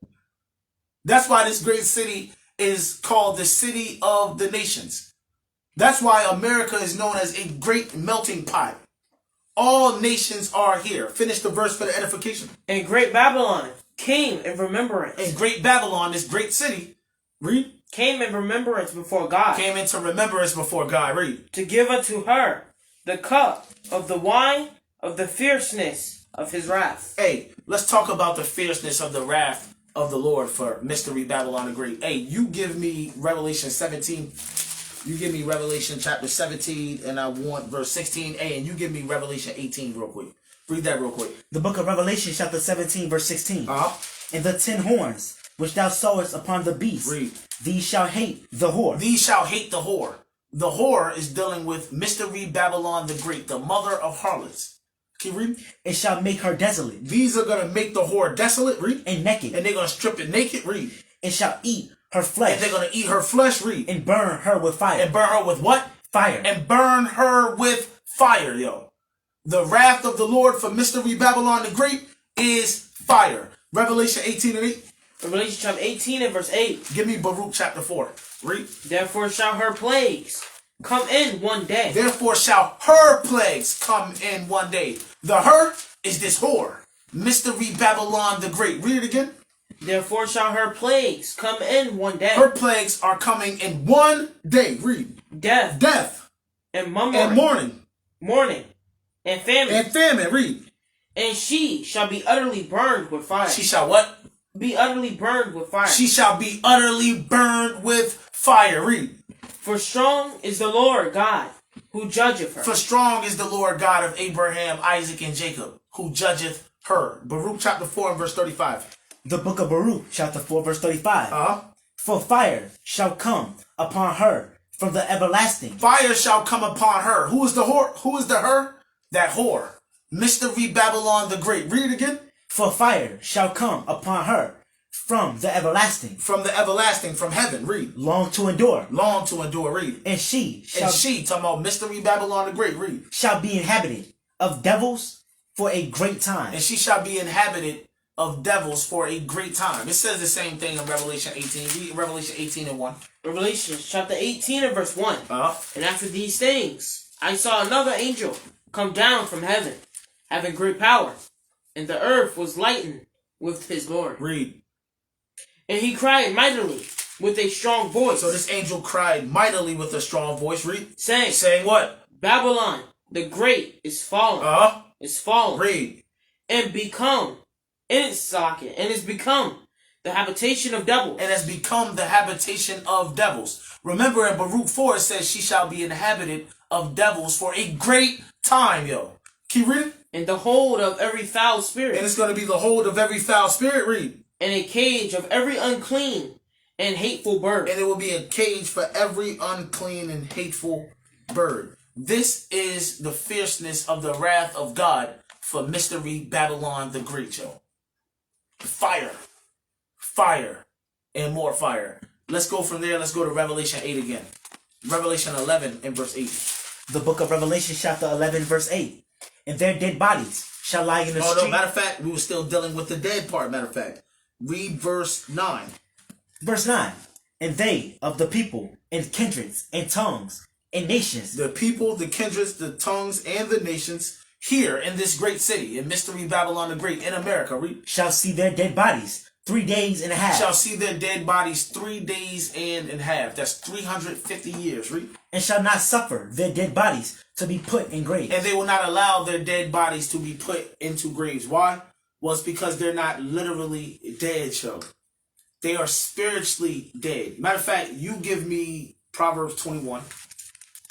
That's why this great city is called the city of the nations. That's why America is known as a great melting pot. All nations are here. Finish the verse for the edification. And great Babylon came in remembrance. And great Babylon, this great city, read. Came in remembrance before God. Came into remembrance before God, read. To give unto her the cup of the wine of the fierceness of his wrath. Hey, let's talk about the fierceness of the wrath of the Lord for Mystery Babylon the Great. Hey, you give me Revelation 17. You give me Revelation chapter 17, and I want verse 16. Hey, and you give me Revelation 18 real quick. Read that real quick. The book of Revelation chapter 17 verse 16. And the 10 horns which thou sawest upon the beast. Read. These shall hate the whore. These shall hate the whore. The whore is dealing with Mystery Babylon the Great, the mother of harlots. Can you read? It shall make her desolate. These are going to make the whore desolate. Read. And naked. And they're going to strip it naked. Read. And shall eat her flesh. And they're going to eat her flesh. Read. And burn her with fire. And burn her with what? Fire. And burn her with fire, yo. The wrath of the Lord for Mystery Babylon the Great is fire. Revelation 18 and 8. Revelation chapter 18 and verse 8. Give me Baruch chapter 4. Read. Therefore shall her plagues come in one day. Therefore shall her plagues come in one day. The her is this whore. Mystery Babylon the Great. Read it again. Therefore shall her plagues come in one day. Her plagues are coming in one day. Read. Death. Death. And mumbling. And mourning. Mourning. And famine. And famine. Read. And she shall be utterly burned with fire. She shall what? Be utterly burned with fire. She shall be utterly burned with fire. Read. For strong is the Lord God, who judgeth her. For strong is the Lord God of Abraham, Isaac, and Jacob, who judgeth her. Baruch chapter 4 and verse 35. The book of Baruch, chapter 4, verse 35. For fire shall come upon her from the everlasting. Fire shall come upon her. Who is the whore? Who is the her? That whore. Mystery Babylon the Great. Read it again. For fire shall come upon her from the everlasting. From the everlasting, from heaven. Read. Long to endure. Long to endure. Read. And she shall, talking about Mystery Babylon the Great. Read. Shall be inhabited of devils for a great time. And she shall be inhabited of devils for a great time. It says the same thing in Revelation 18. Read Revelation 18 and 1. Revelation chapter 18 and verse 1. Uh-huh. And after these things, I saw another angel come down from heaven, having great power, and the earth was lightened with his glory. Read. And he cried mightily with a strong voice. So this angel cried mightily with a strong voice. Read. Saying what? Babylon the Great is fallen. Uh-huh. Is fallen. Read. And become in its socket, and has become the habitation of devils. And has become the habitation of devils. Remember in Baruch 4 it says she shall be inhabited of devils for a great time, yo. Keep reading. And the hold of every foul spirit. And it's going to be the hold of every foul spirit. Read. And a cage of every unclean and hateful bird. And it will be a cage for every unclean and hateful bird. This is the fierceness of the wrath of God for Mystery Babylon the Great, yo. Fire. Fire. And more fire. Let's go from there. Let's go to Revelation 8 again. Revelation 11 and verse 8. The book of Revelation chapter 11 verse 8. And their dead bodies shall lie in the street. No, matter of fact, we were still dealing with the dead part, matter of fact. Read verse 9. Verse 9. And they of the people and kindreds and tongues and nations. The people, the kindreds, the tongues, and the nations here in this great city, in Mystery Babylon the Great, in America, read. Shall see their dead bodies 3 days and a half. Shall see their dead bodies 3 days and a half. That's 350 years, read. And shall not suffer their dead bodies to be put in graves. And they will not allow their dead bodies to be put into graves. Why? Well, it's because they're not literally dead, yo. They are spiritually dead. Matter of fact, you give me Proverbs 21.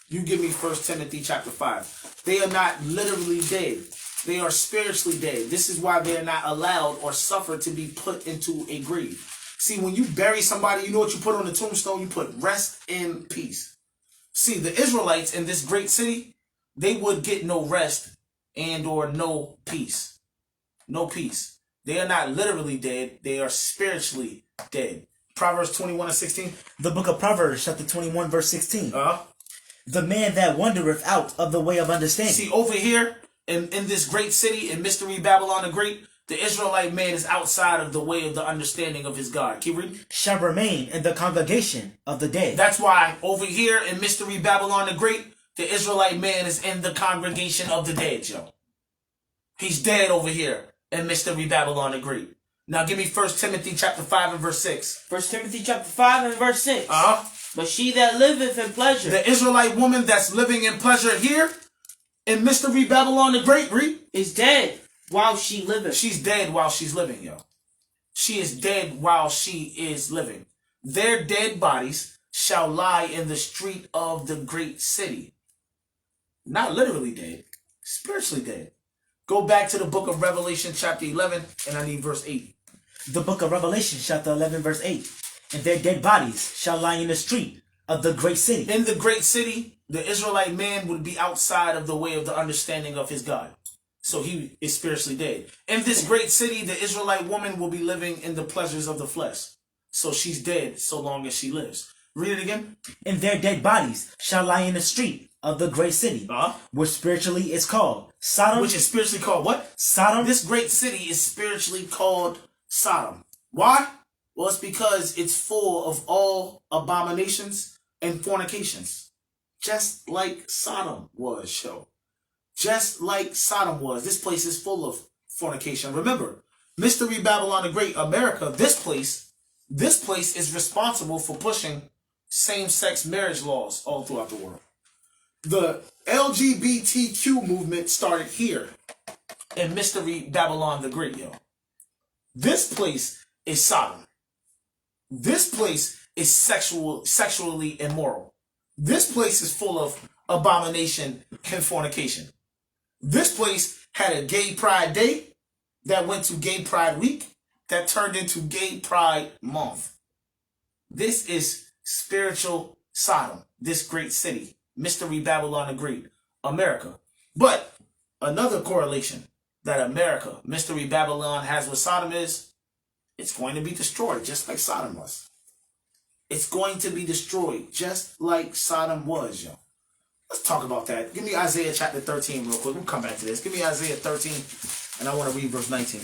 You give me 1 Timothy chapter 5. They are not literally dead. They are spiritually dead. This is why they are not allowed or suffered to be put into a grave. See, when you bury somebody, you know what you put on the tombstone? You put rest in peace. See, the Israelites in this great city, they would get no rest and or no peace. No peace. They are not literally dead. They are spiritually dead. Proverbs 21 and 16. The book of Proverbs chapter 21 verse 16. Uh-huh. The man that wandereth out of the way of understanding. See, over here in this great city, in Mystery Babylon the Great, the Israelite man is outside of the way of the understanding of his God. Keep reading. Shall remain in the congregation of the dead. That's why over here in Mystery Babylon the Great, the Israelite man is in the congregation of the dead, yo. He's dead over here in Mystery Babylon the Great. Now give me 1 Timothy chapter 5 and verse 6. 1 Timothy chapter 5 and verse 6. Uh-huh. But she that liveth in pleasure. The Israelite woman that's living in pleasure here in Mystery Babylon the Great, read. Is dead while she liveth. She's dead while she's living, yo. She is dead while she is living. Their dead bodies shall lie in the street of the great city. Not literally dead, spiritually dead. Go back to the book of Revelation chapter 11, and I need verse 8. The book of Revelation chapter 11 verse 8. And their dead bodies shall lie in the street of the great city. In the great city, the Israelite man would be outside of the way of the understanding of his God. So he is spiritually dead. In this great city, the Israelite woman will be living in the pleasures of the flesh. So she's dead so long as she lives. Read it again. And their dead bodies shall lie in the street of the great city, which spiritually is called Sodom. Which is spiritually called what? Sodom. This great city is spiritually called Sodom. Why? Well, it's because it's full of all abominations and fornications. Just like Sodom was, yo. Just like Sodom was. This place is full of fornication. Remember, Mystery Babylon the Great, America, this place is responsible for pushing same-sex marriage laws all throughout the world. The LGBTQ movement started here in Mystery Babylon the Great, yo. This place is Sodom. This place is sexually immoral. This place is full of abomination and fornication. This place had a gay pride day that went to gay pride week that turned into gay pride month. This is spiritual Sodom, this great city, Mystery Babylon the Great, America. But another correlation that America, Mystery Babylon, has with Sodom is it's going to be destroyed just like Sodom was. It's going to be destroyed just like Sodom was, yo. Let's talk about that. Give me Isaiah chapter 13 real quick. We'll come back to this. Give me Isaiah 13, and I want to read verse 19.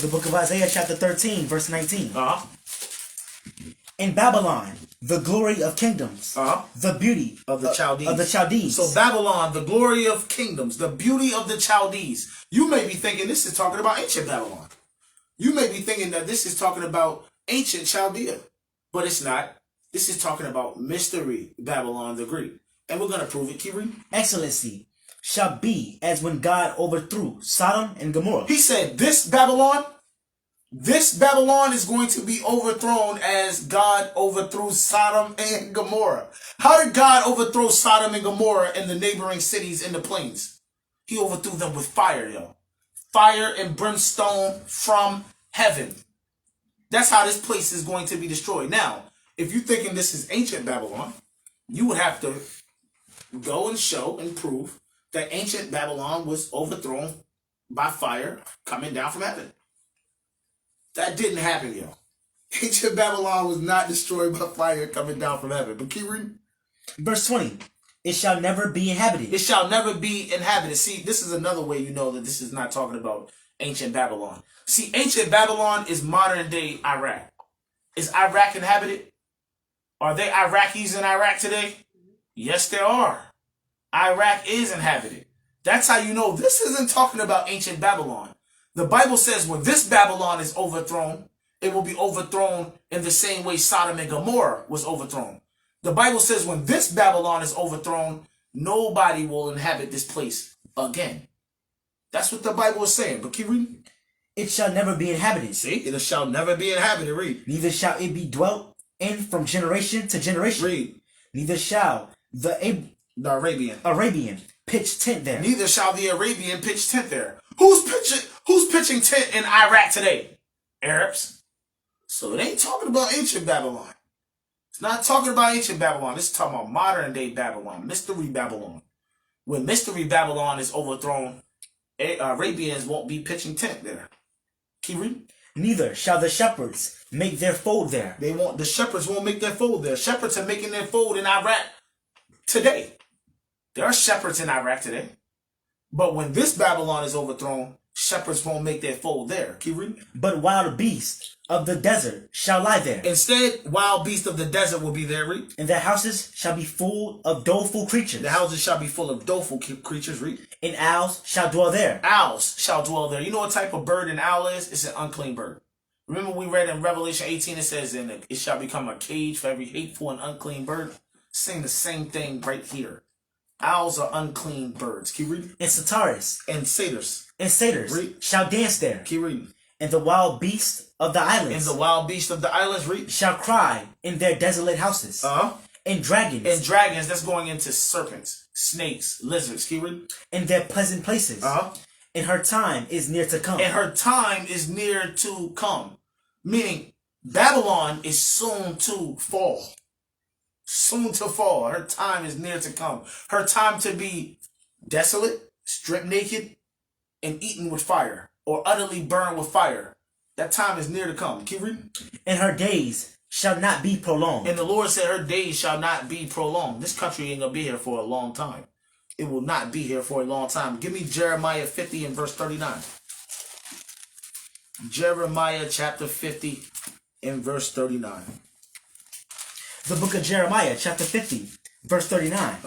The book of Isaiah chapter 13, verse 19. Uh-huh. In Babylon, the glory of kingdoms, the beauty Of the Chaldees. Of the Chaldees. So Babylon, the glory of kingdoms, the beauty of the Chaldees. You may be thinking this is talking about ancient Babylon. You may be thinking that this is talking about ancient Chaldea. But it's not. This is talking about Mystery Babylon the Great. And we're going to prove it. Keep reading. Excellency shall be as when God overthrew Sodom and Gomorrah. He said this Babylon is going to be overthrown as God overthrew Sodom and Gomorrah. How did God overthrow Sodom and Gomorrah and the neighboring cities in the plains? He overthrew them with fire, yo. Fire and brimstone from heaven. That's how this place is going to be destroyed. Now, if you're thinking this is ancient Babylon, you would have to go and show and prove that ancient Babylon was overthrown by fire coming down from heaven. That didn't happen, yo. Ancient Babylon was not destroyed by fire coming down from heaven. But keep reading. Verse 20. It shall never be inhabited. It shall never be inhabited. See, this is another way you know that this is not talking about ancient Babylon. See, ancient Babylon is modern day Iraq. Is Iraq inhabited? Are there Iraqis in Iraq today? Yes, there are. Iraq is inhabited. That's how you know this isn't talking about ancient Babylon. The Bible says when this Babylon is overthrown, it will be overthrown in the same way Sodom and Gomorrah was overthrown. The Bible says when this Babylon is overthrown, nobody will inhabit this place again. That's what the Bible is saying. But keep reading. It shall never be inhabited. See, it shall never be inhabited. Read. Neither shall it be dwelt in from generation to generation. Read. Neither shall the Arabian pitch tent there. Neither shall the Arabian pitch tent there. Who's pitching tent in Iraq today? Arabs. So it ain't talking about ancient Babylon. It's not talking about ancient Babylon. It's talking about modern day Babylon, Mystery Babylon. When Mystery Babylon is overthrown, Arabians won't be pitching tent there. Keep reading. Neither shall the shepherds make their fold there. The shepherds won't make their fold there. Shepherds are making their fold in Iraq today. There are shepherds in Iraq today. But when this Babylon is overthrown, shepherds won't make their fold there. Keep reading. But wild beasts of the desert shall lie there. Instead, wild beasts of the desert will be there. Read. And their houses shall be full of doleful creatures. The houses shall be full of doleful creatures. Read. And owls shall dwell there. Owls shall dwell there. You know what type of bird an owl is? It's an unclean bird. Remember we read in Revelation 18, it says, and it shall become a cage for every hateful and unclean bird. Saying the same thing right here. Owls are unclean birds. Keep reading. And satyrs. And satyrs. And satyrs read. Shall dance there. Keep reading. And the wild beasts of the islands. And the wild beasts of the islands. Read. Shall cry in their desolate houses. And dragons. And dragons, that's going into serpents, snakes, lizards. Keep reading. In their pleasant places. And her time is near to come. And her time is near to come. Meaning, Babylon is soon to fall. Soon to fall. Her time is near to come. Her time to be desolate, stripped naked, and eaten with fire, or utterly burned with fire. That time is near to come. Keep reading. And her days shall not be prolonged. And the Lord said her days shall not be prolonged. This country ain't going to be here for a long time. It will not be here for a long time. Give me Jeremiah 50 and verse 39. Jeremiah chapter 50 and verse 39. The book of Jeremiah, chapter 50, verse 39.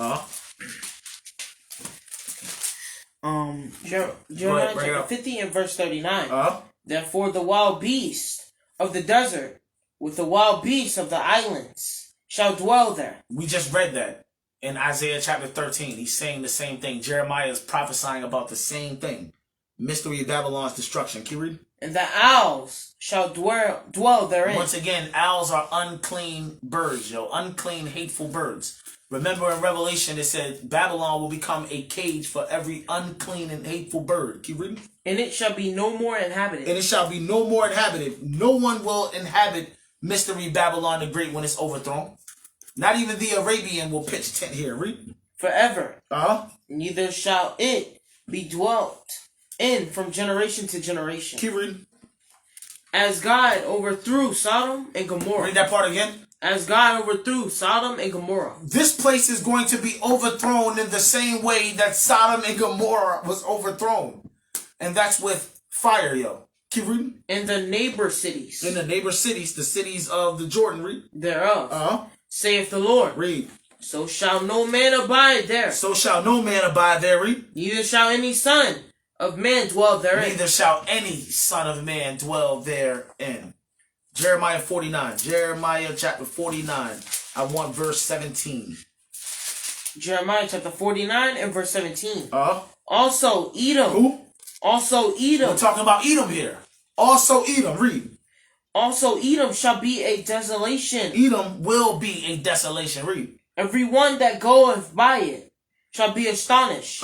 Jeremiah chapter 50 and verse 39. Therefore the wild beast of the desert with the wild beasts of the islands shall dwell there. We just read that in Isaiah chapter 13. He's saying the same thing. Jeremiah is prophesying about the same thing. Mystery of Babylon's destruction. Keep reading. And the owls shall dwell therein. Once again, owls are unclean birds, yo. Unclean, hateful birds. Remember in Revelation it said Babylon will become a cage for every unclean and hateful bird. Keep reading. And it shall be no more inhabited. And it shall be no more inhabited. No one will inhabit Mystery Babylon the Great when it's overthrown. Not even the Arabian will pitch tent here. Read. Forever. Neither shall it be dwelt in from generation to generation. Keep reading. As God overthrew Sodom and Gomorrah. Read that part again. As God overthrew Sodom and Gomorrah. This place is going to be overthrown in the same way that Sodom and Gomorrah was overthrown. And that's with fire, yo. Keep reading. In the neighbor cities. In the neighbor cities, the cities of the Jordan, read. Thereof. Saith the Lord. Read. So shall no man abide there. So shall no man abide there, read. Neither shall any son of man dwell therein. Neither shall any son of man dwell therein. Jeremiah 49. Jeremiah chapter 49. I want verse 17. Jeremiah chapter 49 and verse 17. Also Edom. Who? Also Edom. We're talking about Edom here. Also Edom. Read. Also Edom shall be a desolation. Edom will be a desolation. Read. Every one that goeth by it shall be astonished.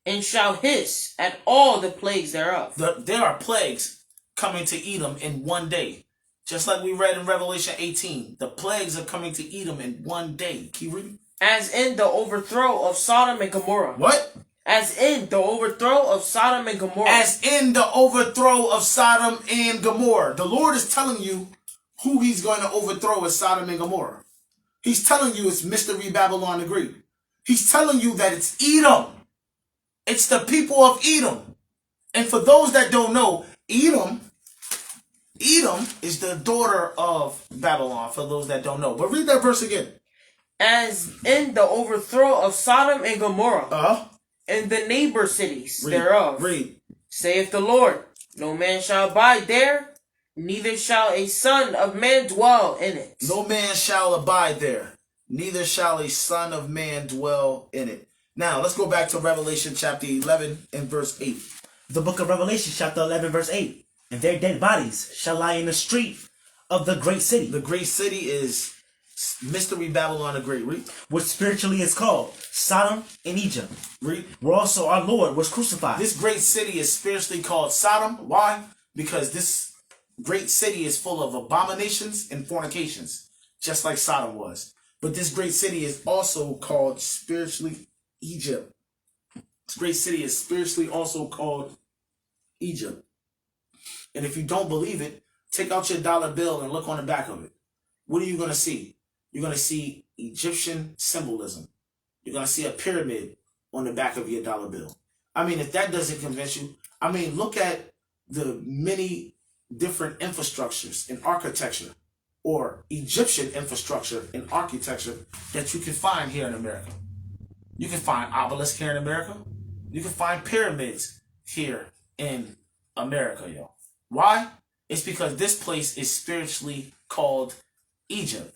And shall hiss at all the plagues thereof. There are plagues coming to Edom in one day. Just like we read in Revelation 18. The plagues are coming to Edom in one day. Keep reading. As in the overthrow of Sodom and Gomorrah. What? As in the overthrow of Sodom and Gomorrah. As in the overthrow of Sodom and Gomorrah. The Lord is telling you who he's going to overthrow as Sodom and Gomorrah. He's telling you it's Mystery Babylon the Great. He's telling you that it's Edom. It's the people of Edom. And for those that don't know, Edom is the daughter of Babylon, for those that don't know. But read that verse again. As in the overthrow of Sodom and Gomorrah. And the neighbor cities thereof. Read. Saith the Lord, no man shall abide there, neither shall a son of man dwell in it. No man shall abide there, neither shall a son of man dwell in it. Now, let's go back to Revelation chapter 11 and verse 8. The book of Revelation chapter 11 verse 8. And their dead bodies shall lie in the street of the great city. The great city is Mystery Babylon the Great. Read. Which spiritually is called Sodom and Egypt. Read. Where also our Lord was crucified. This great city is spiritually called Sodom. Why? Because this great city is full of abominations and fornications, just like Sodom was. But this great city is also called spiritually Egypt. This great city is spiritually also called Egypt. And if you don't believe it, take out your dollar bill and look on the back of it. What are you going to see? You're going to see Egyptian symbolism. You're going to see a pyramid on the back of your dollar bill. I mean, if that doesn't convince you, I mean, look at the many different infrastructures in architecture or Egyptian infrastructure in architecture that you can find here in America. You can find obelisks here in America. You can find pyramids here in America, yo. Why? It's because this place is spiritually called Egypt.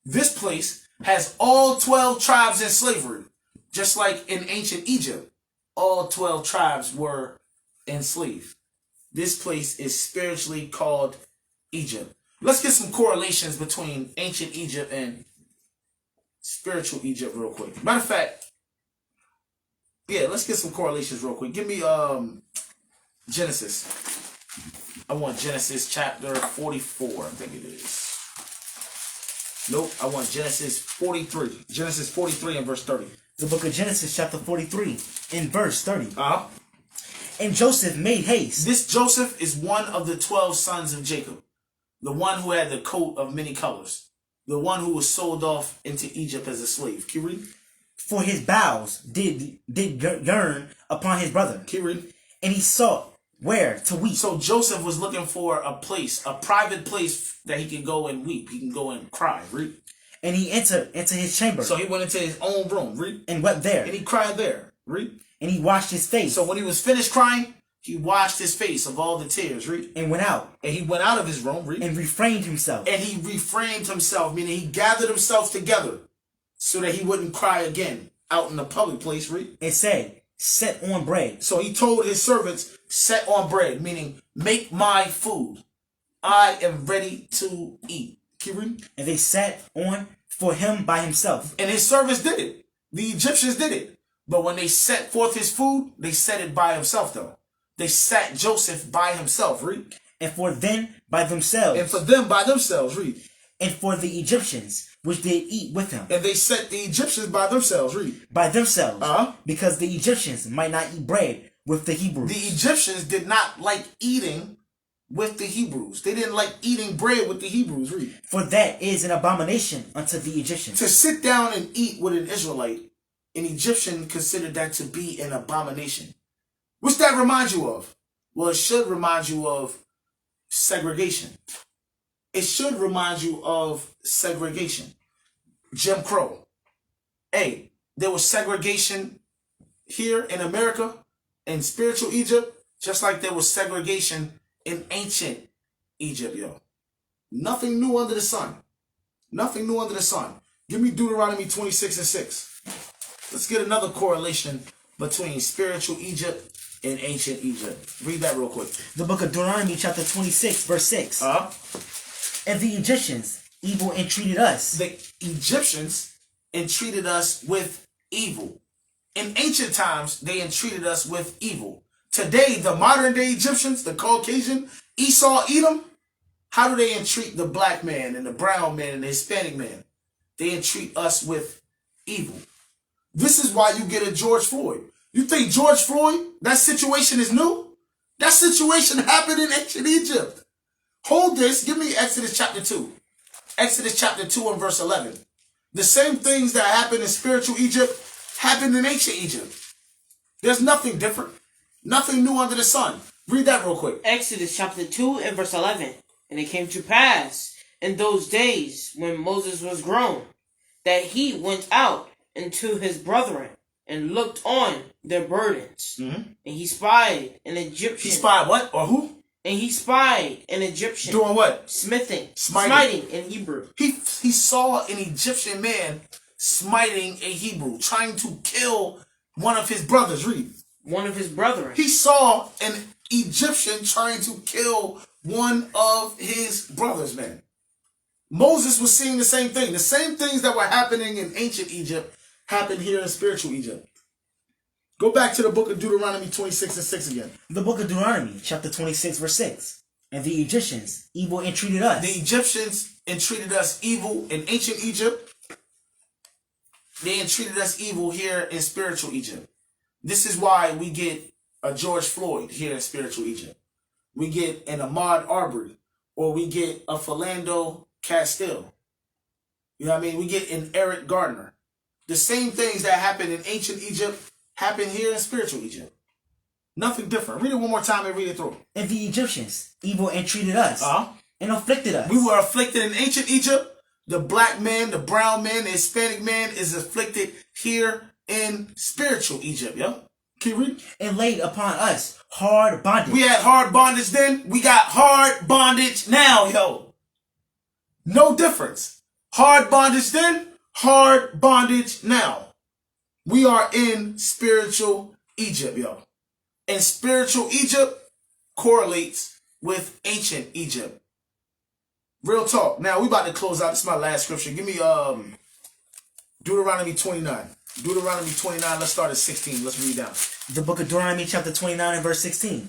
This place has all 12 tribes in slavery. Just like in ancient Egypt, all 12 tribes were enslaved. This place is spiritually called Egypt. Let's get some correlations between ancient Egypt and spiritual Egypt real quick. Matter of fact, yeah, let's get some correlations real quick. Give me Genesis. I want Genesis chapter 44, I think it is. Nope, I want Genesis 43. Genesis 43 and verse 30. The book of Genesis chapter 43 in verse 30. Uh-huh. And Joseph made haste. This Joseph is one of the 12 sons of Jacob. The one who had the coat of many colors. The one who was sold off into Egypt as a slave. Can you read? For his bowels did yearn upon his brother. Can you read? And he sought where to weep. So Joseph was looking for a place, a private place that he can go and weep. He can go and cry. Read. And he entered into his chamber. So he went into his own room. Read. And wept there. And he cried there. Read. And he washed his face. So when he was finished crying, he washed his face of all the tears. Read. And went out. And he went out of his room. Read. And refrained himself. And he refrained himself, meaning he gathered himself together so that he wouldn't cry again out in the public place. Read. And said, set on bread. So he told his servants, set on bread, meaning make my food. I am ready to eat. Keep reading. And they sat on for him by himself. And his servants did it. The Egyptians did it. But when they set forth his food, they set it by himself, though. They sat Joseph by himself, read. And for them by themselves. And for them by themselves, read. And for the Egyptians, which did eat with him. And they set the Egyptians by themselves, read. By themselves. Uh-huh. Because the Egyptians might not eat bread with the Hebrews. The Egyptians did not like eating with the Hebrews. They didn't like eating bread with the Hebrews, read. For that is an abomination unto the Egyptians. To sit down and eat with an Israelite, an Egyptian considered that to be an abomination. What's that remind you of? Well, it should remind you of segregation. It should remind you of segregation. Jim Crow. Hey, there was segregation here in America, in spiritual Egypt, just like there was segregation in ancient Egypt, yo. Nothing new under the sun. Nothing new under the sun. Give me Deuteronomy 26:6. Let's get another correlation between spiritual Egypt and ancient Egypt. Read that real quick. The book of Deuteronomy chapter 26 verse 6. And the Egyptians evil entreated us. The Egyptians entreated us with evil. In ancient times, they entreated us with evil. Today, the modern day Egyptians, the Caucasian, Esau, Edom, how do they entreat the black man and the brown man and the Hispanic man? They entreat us with evil. This is why you get a George Floyd. You think George Floyd, that situation is new? That situation happened in ancient Egypt. Hold this. Give me Exodus chapter 2. Exodus chapter 2 and verse 11. The same things that happened in spiritual Egypt happened in ancient Egypt. There's nothing different. Nothing new under the sun. Read that real quick. Exodus chapter 2 and verse 11. And it came to pass in those days when Moses was grown, that he went out unto his brethren and looked on their burdens. And he spied an Egyptian. He spied what? Or who? And he spied an Egyptian. Doing what? Smiting in Hebrew. He saw an Egyptian man smiting a Hebrew, trying to kill one of his brothers. Read. One of his brethren. He saw an Egyptian trying to kill one of his brothers, man. Moses was seeing the same thing. The same things that were happening in ancient Egypt happened here in spiritual Egypt. Go back to the book of Deuteronomy 26:6 again. The book of Deuteronomy, chapter 26, verse 6. And the Egyptians evil entreated us. The Egyptians entreated us evil in ancient Egypt. They entreated us evil here in spiritual Egypt. This is why we get a George Floyd here in spiritual Egypt. We get an Ahmaud Arbery, or we get a Philando Castile. You know what I mean? We get an Eric Gardner. The same things that happened in ancient Egypt happen here in spiritual Egypt. Nothing different. Read it one more time and read it through. And the Egyptians evil entreated us and afflicted us. We were afflicted in ancient Egypt. The black man, the brown man, the Hispanic man is afflicted here in spiritual Egypt, yo. Can you read? And laid upon us hard bondage. We had hard bondage then. We got hard bondage now, yo. No difference. Hard bondage then, hard bondage now. We are in spiritual Egypt, yo. And spiritual Egypt correlates with ancient Egypt. Real talk. Now, we about to close out. This is my last scripture. Give me Deuteronomy 29. Deuteronomy 29, let's start at 16. Let's read down. The book of Deuteronomy chapter 29 and verse 16.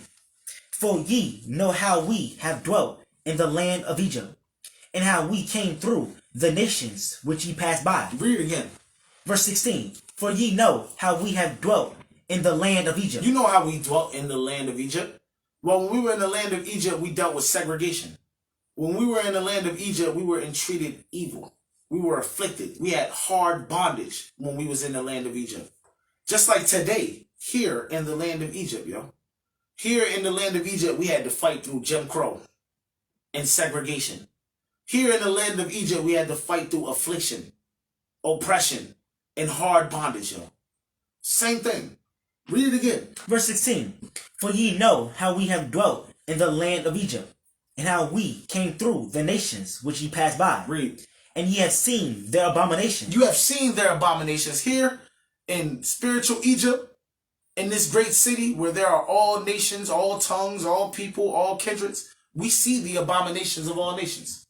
For ye know how we have dwelt in the land of Egypt, and how we came through the nations which ye passed by. Read it again. Verse 16. For ye know how we have dwelt in the land of Egypt. You know how we dwelt in the land of Egypt? Well, when we were in the land of Egypt, we dealt with segregation. When we were in the land of Egypt, we were entreated evil. We were afflicted. We had hard bondage when we was in the land of Egypt. Just like today, here in the land of Egypt, yo. Here in the land of Egypt, we had to fight through Jim Crow and segregation. Here in the land of Egypt, we had to fight through affliction, oppression, and hard bondage, yo. Same thing. Read it again. Verse 16. For ye know how we have dwelt in the land of Egypt, and how we came through the nations which ye passed by. Read. And ye have seen their abominations. You have seen their abominations here in spiritual Egypt, in this great city where there are all nations, all tongues, all people, all kindreds. We see the abominations of all nations.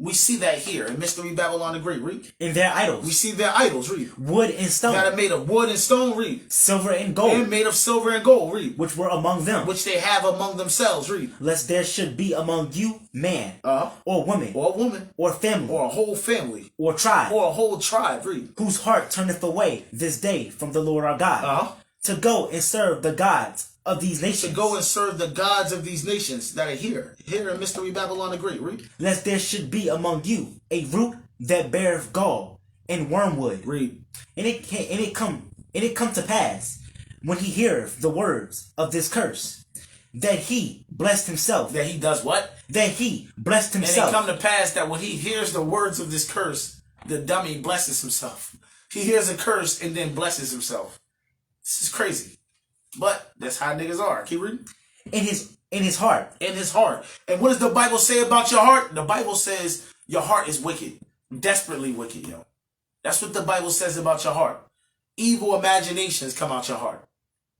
We see that here in Mystery Babylon the Great, read. In their idols. We see their idols, read. Wood and stone. That are made of wood and stone, read. Silver and gold. And made of silver and gold, read. Which were among them. Which they have among themselves, read. Lest there should be among you man, or woman, or family, or a whole family, or tribe, or a whole tribe, read. Whose heart turneth away this day from the Lord our God, to go and serve the gods of these nations. To go and serve the gods of these nations that are here in Mystery Babylon the Great, read. Lest there should be among you a root that beareth gall and wormwood, read. And it come to pass when he heareth the words of this curse, that he blessed himself. That he does what? That he blessed himself. And it come to pass that when he hears the words of this curse, the dummy blesses himself. He hears a curse and then blesses himself. This is crazy. But that's how niggas are. Keep reading. In his heart. In his heart. And what does the Bible say about your heart? The Bible says your heart is wicked. Desperately wicked, yo. That's what the Bible says about your heart. Evil imaginations come out your heart.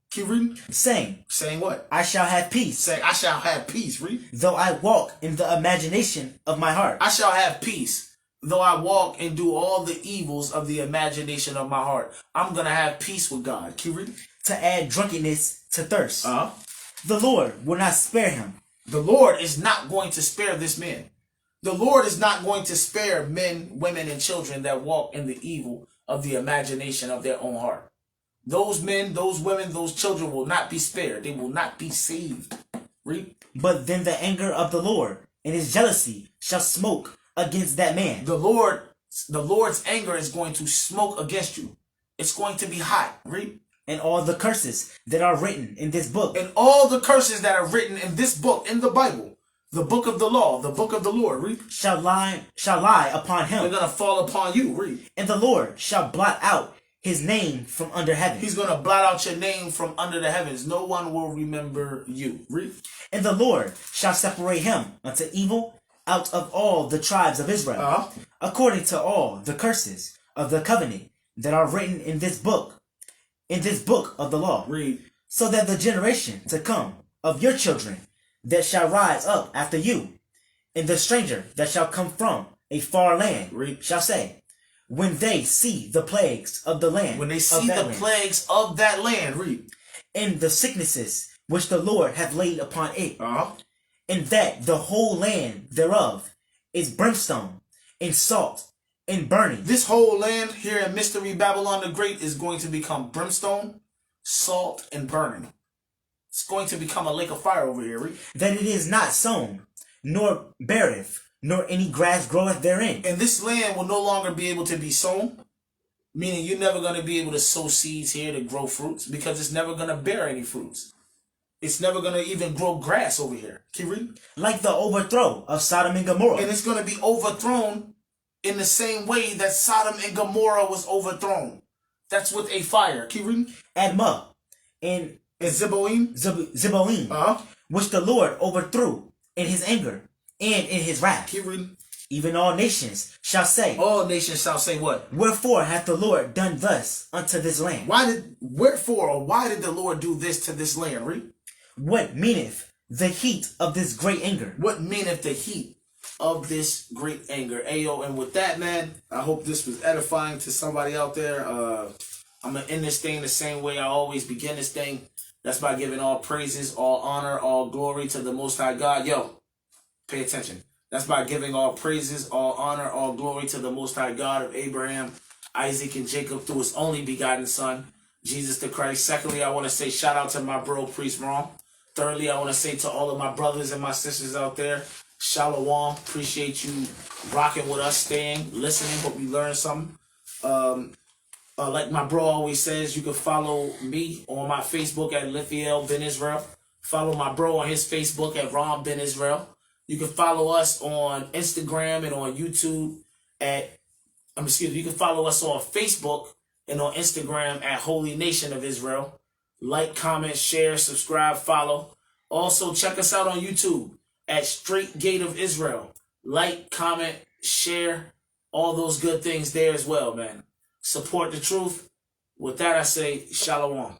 Keep reading. Saying what? I shall have peace. Saying I shall have peace. Read. Though I walk in the imagination of my heart. I shall have peace. Though I walk and do all the evils of the imagination of my heart. I'm going to have peace with God. Keep reading. To add drunkenness to thirst. The Lord will not spare him. The Lord is not going to spare this man. The Lord is not going to spare men, women, and children that walk in the evil of the imagination of their own heart. Those men, those women, those children will not be spared. They will not be saved. Read. But then the anger of the Lord and his jealousy shall smoke against that man. The Lord's anger is going to smoke against you. It's going to be hot. Read. And all the curses that are written in this book. And all the curses that are written in this book, in the Bible, the book of the law, the book of the Lord, read. Shall lie upon him. They're going to fall upon you, read. And the Lord shall blot out his name from under heaven. He's going to blot out your name from under the heavens. No one will remember you. Read. And the Lord shall separate him unto evil out of all the tribes of Israel, according to all the curses of the covenant that are written in this book of the law. Read. So that the generation to come of your children that shall rise up after you, and the stranger that shall come from a far land, read, shall say, when they see the plagues of the land, when they see the plagues of that land, read, and the sicknesses which the Lord hath laid upon it, and that the whole land thereof is brimstone and salt and burning. This whole land here in Mystery Babylon the Great is going to become brimstone, salt, and burning. It's going to become a lake of fire over here, read. That it is not sown, nor beareth, nor any grass groweth therein. And this land will no longer be able to be sown, meaning you're never going to be able to sow seeds here to grow fruits, because it's never going to bear any fruits. It's never going to even grow grass over here. Keep reading. Like the overthrow of Sodom and Gomorrah. And it's going to be overthrown in the same way that Sodom and Gomorrah was overthrown. That's with a fire. Keep reading. Admah and Zeboim. Zeboim, which the Lord overthrew in his anger and in his wrath. Keep reading. Even all nations shall say. All nations shall say what? Wherefore hath the Lord done thus unto this land? Why did the Lord do this to this land? Read. What meaneth the heat of this great anger? What meaneth the heat of this great anger? Ayo, and with that, man, I hope this was edifying to somebody out there. I'm going to end this thing the same way I always begin this thing. That's by giving all praises, all honor, all glory to the Most High God. Yo, pay attention. That's by giving all praises, all honor, all glory to the Most High God of Abraham, Isaac, and Jacob through his only begotten Son, Jesus the Christ. Secondly, I want to say shout out to my bro, Priest Ron. Thirdly, I want to say to all of my brothers and my sisters out there, Shalom. Appreciate you rocking with us, staying, listening. Hope you learned something. Like my bro always says, you can follow me on my Facebook at Lithiyel Ben Israel. Follow my bro on his Facebook at Ron Ben Israel. You can follow us on Instagram and on YouTube you can follow us on Facebook and on Instagram at Holy Nation of Israel. Like, comment, share, subscribe, follow. Also, check us out on YouTube at Straight Gate of Israel. Like, comment, share, all those good things there as well, man. Support the truth. With that, I say, Shalom.